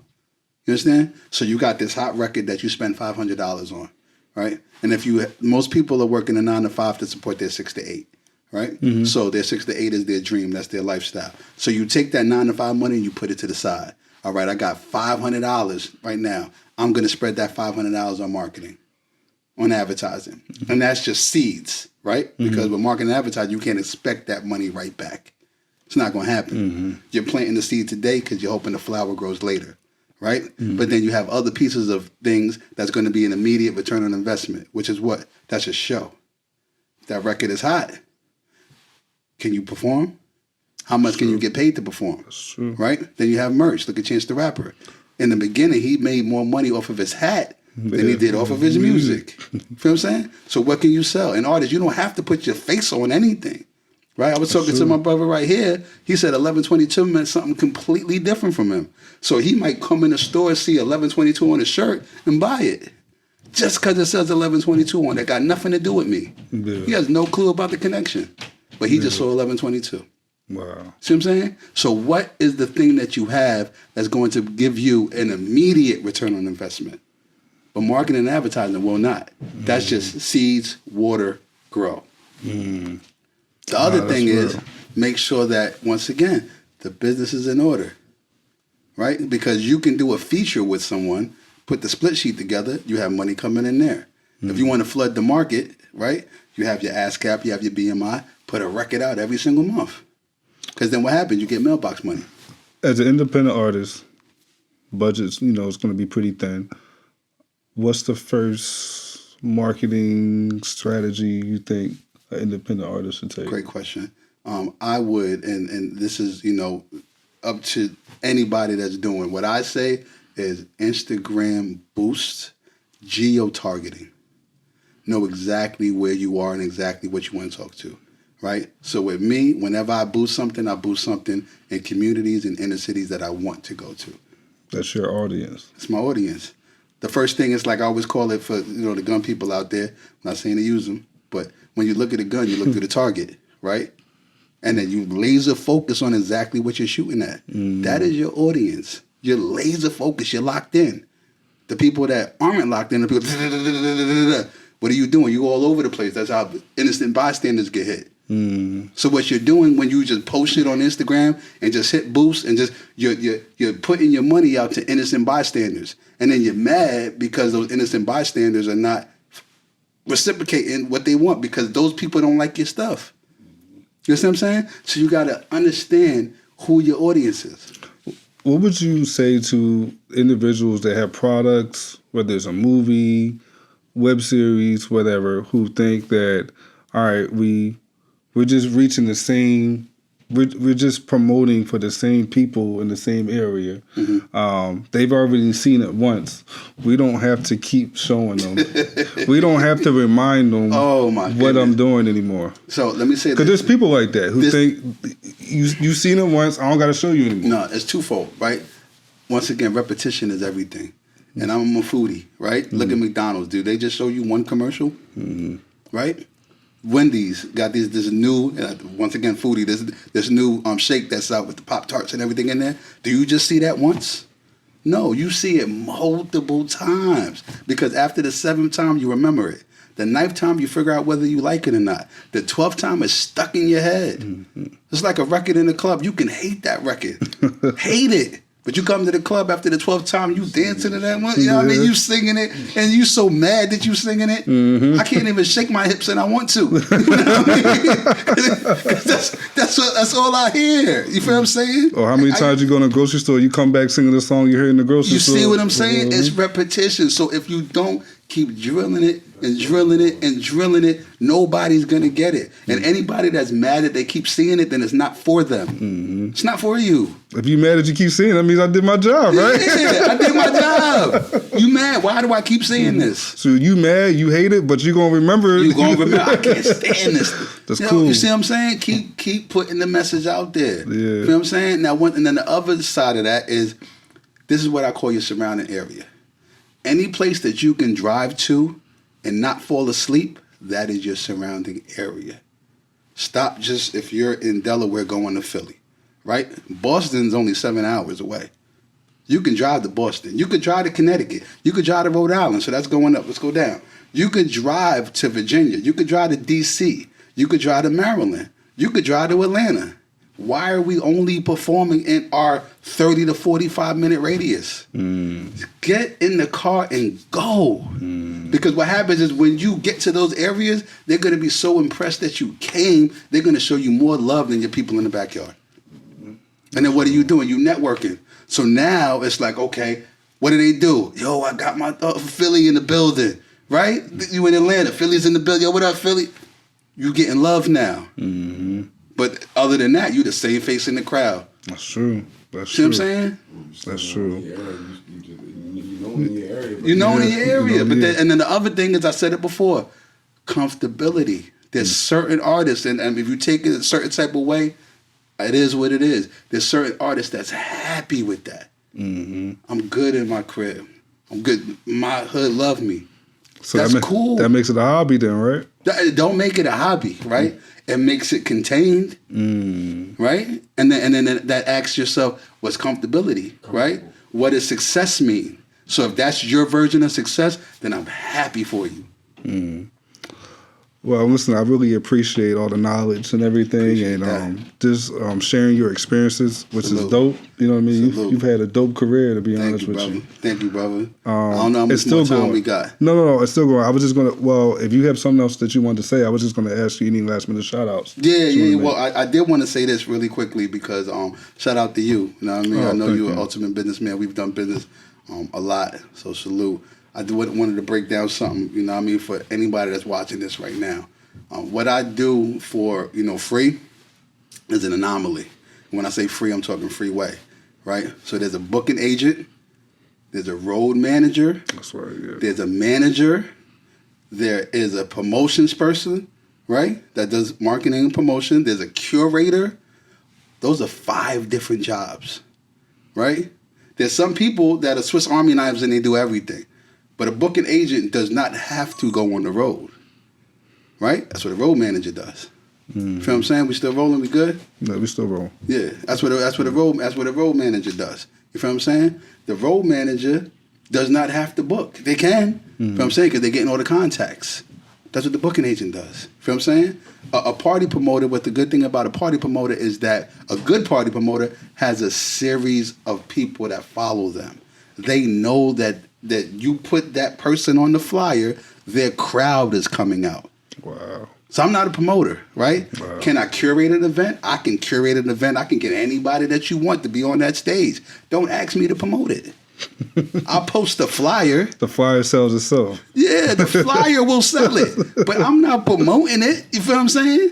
You understand? So you got this hot record that you spend $500 on, right? And most people are working a 9 to 5 to support their 6 to 8, right? So their 6 to 8 is their dream. That's their lifestyle. So you take that 9 to 5 money and you put it to the side. All right, I got $500 right now. I'm going to spread that $500 on marketing, on advertising. And that's just seeds, right? Because with marketing and advertising, you can't expect that money right back. It's not going to happen. You're planting the seed today because you're hoping the flower grows later. Right? But then you have other pieces of things that's going to be an immediate return on investment, which is what? That's a show. That record is hot. Can you perform? How much can you get paid to perform? Right? Then you have merch. Look at Chance the Rapper. In the beginning, he made more money off of his hat than he did off of his music. You feel what I'm saying? So what can you sell? An artist, you don't have to put your face on anything. Right? I was talking to my brother right here. He said 1122 meant something completely different from him. So he might come in the store, see 1122 on his shirt, and buy it. Just because it says 1122 on it. Got nothing to do with me. Yeah. He has no clue about the connection. But he just saw 1122. Wow. See what I'm saying? So what is the thing that you have that's going to give you an immediate return on investment? But marketing and advertising will not. That's just seeds, water, grow. The other thing is make sure that, once again, the business is in order, right? Because you can do a feature with someone, put the split sheet together, you have money coming in there. If you want to flood the market, right, you have your ASCAP, you have your BMI, put a record out every single month. Because then what happens? You get mailbox money. As an independent artist, budgets, you know, it's going to be pretty thin. What's the first marketing strategy you think an independent artist should take? Great question. I would, and this is, you know, up to anybody that's doing. What I say is Instagram boost, geo-targeting. Know exactly where you are and exactly what you want to talk to, right? So with me, whenever I boost something in communities and inner cities that I want to go to. That's your audience. It's my audience. The first thing is, like I always call it for, you know, the gun people out there, I'm not saying to use them, but when you look at a gun, you look through the target, right? And then you laser focus on exactly what you're shooting at. That is your audience. You're laser focused. You're locked in. The people that aren't locked in, the people, what are you doing? You all over the place. That's how innocent bystanders get hit. So what you're doing when you just post it on Instagram and just hit boost and just you're putting your money out to innocent bystanders, and then you're mad because those innocent bystanders are not reciprocating what they want because those people don't like your stuff. You know what I'm saying? So you got to understand who your audience is. What would you say to individuals that have products, whether it's a movie, web series, whatever, who think that, all right, we're just reaching the same we're just promoting for the same people in the same area. Mm-hmm. They've already seen it once. We don't have to keep showing them. We don't have to remind them what I'm doing anymore. So let me say this. Because there's people like that who think you've seen it once, I don't got to show you anymore. No, it's twofold, right? Once again, repetition is everything. And I'm a foodie, right? Mm-hmm. Look at McDonald's. Do they just show you one commercial? Mm-hmm. Right? Wendy's got this new, once again, foodie, this new shake that's out with the Pop-Tarts and everything in there. Do you just see that once? No, you see it multiple times. Because after the 7th time, you remember it. The 9th time, you figure out whether you like it or not. The 12th time, it's stuck in your head. Mm-hmm. It's like a record in the club. You can hate that record. Hate it. But you come to the club after the 12th time, you dancing to that one. You know what I mean? You singing it, and you so mad that you singing it. Mm-hmm. I can't even shake my hips, and I want to. You know what I mean? That's all I hear. You feel what I'm saying? Or how many times you go in the grocery store, you come back singing the song you heard in the grocery store. You see what I'm saying? Mm-hmm. It's repetition. So if you don't keep drilling it and drilling it and drilling it, nobody's going to get it. And anybody that's mad that they keep seeing it, then it's not for them. Mm-hmm. It's not for you. If you mad that you keep seeing it, that means I did my job, right? Yeah, I did my job. You mad? Why do I keep seeing this? So you mad, you hate it, but you going to remember it. You going to remember, I can't stand this. That's cool. You see what I'm saying? Keep putting the message out there. Yeah. You know what I'm saying? Now, and then the other side of that is, this is what I call your surrounding area. Any place that you can drive to and not fall asleep, that is your surrounding area. Stop just if you're in Delaware going to Philly, right? Boston's only 7 hours away. You can drive to Boston. You could drive to Connecticut. You could drive to Rhode Island. So that's going up. Let's go down. You could drive to Virginia. You could drive to D.C. You could drive to Maryland. You could drive to Atlanta. Why are we only performing in our 30 to 45 minute radius? Get in the car and go. Because what happens is when you get to those areas, they're going to be so impressed that you came, they're going to show you more love than your people in the backyard. And then what are you doing? You networking. So now it's like, okay, what do they do? Yo, I got my Philly in the building, right? You in Atlanta, Philly's in the building. Yo, what up, Philly? You getting love now. Mm-hmm. But other than that, you the same face in the crowd. That's true. That's See true. what I'm saying? That's true. You know in the area. But then the other thing is, I said it before, comfortability. There's certain artists, and if you take it a certain type of way, it is what it is. There's certain artists that's happy with that. Mm-hmm. I'm good in my crib. I'm good. My hood love me. So that's cool. That makes it a hobby then, right? Don't make it a hobby, right? It makes it contained, right? And then that asks yourself, what's comfortability, right? What does success mean? So if that's your version of success, then I'm happy for you. Well, listen, I really appreciate all the knowledge and everything, and just sharing your experiences, which is dope. You know what I mean? You've had a dope career, to be honest with you. Thank you, brother. I don't know how much more time we got. No, it's still going. I was just going to, well, if you have something else that you want to say, I was just going to ask you any last minute shout outs. Yeah. Well, I did want to say this really quickly because shout out to you. You know what I mean? I know you're an ultimate businessman. We've done business a lot, so salute. I wanted to break down something, you know what I mean, for anybody that's watching this right now. What I do for, free is an anomaly. When I say free, I'm talking freeway, right? So there's a booking agent, there's a road manager, that's right, yeah. There's a manager, there is a promotions person, right, that does marketing and promotion, there's a curator. Those are 5 different jobs, right? There's some people that are Swiss Army knives and they do everything. But a booking agent does not have to go on the road, right? That's what a road manager does. You feel what I'm saying? We still rolling? We good? No, we still rolling. Yeah, that's what a road manager does. You feel what I'm saying? The road manager does not have to book. They can. You feel what I'm saying? Because they're getting all the contacts. That's what the booking agent does. You feel what I'm saying? A party promoter. What the good thing about a party promoter is that a good party promoter has a series of people that follow them. They know that you put that person on the flyer, their crowd is coming out. Wow. So I'm not a promoter, right? Wow. Can I curate an event? I can curate an event. I can get anybody that you want to be on that stage. Don't ask me to promote it. I'll post the flyer. The flyer sells itself. Yeah, the flyer will sell it. But I'm not promoting it. You feel what I'm saying?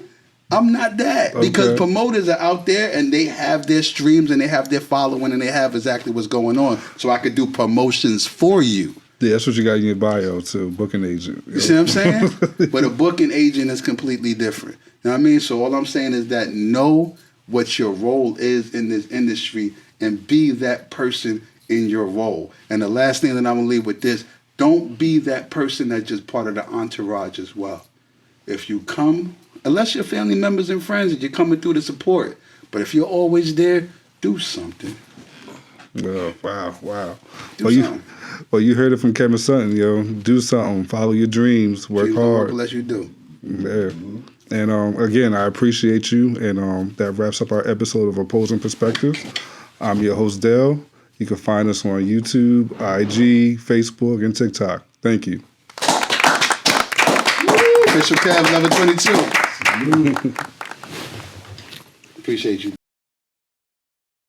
I'm not that because promoters are out there and they have their streams and they have their following and they have exactly what's going on. So I could do promotions for you. Yeah, that's what you got in your bio too, booking agent. You see what I'm saying? But a booking agent is completely different. You know what I mean? So all I'm saying is that know what your role is in this industry and be that person in your role. And the last thing that I'm gonna leave with this, don't be that person that's just part of the entourage as well. If you come, unless you're family members and friends and you're coming through to support, but if you're always there, do something. Oh, wow. Do Well, you heard it from Kevin Sutton, yo. Do something. Follow your dreams. Work hard. Unless you do. Yeah. And again, I appreciate you. And that wraps up our episode of Opposing Perspectives. I'm your host, Dale. You can find us on YouTube, IG, Facebook, and TikTok. Thank you. Official Cavs number 22. Appreciate you.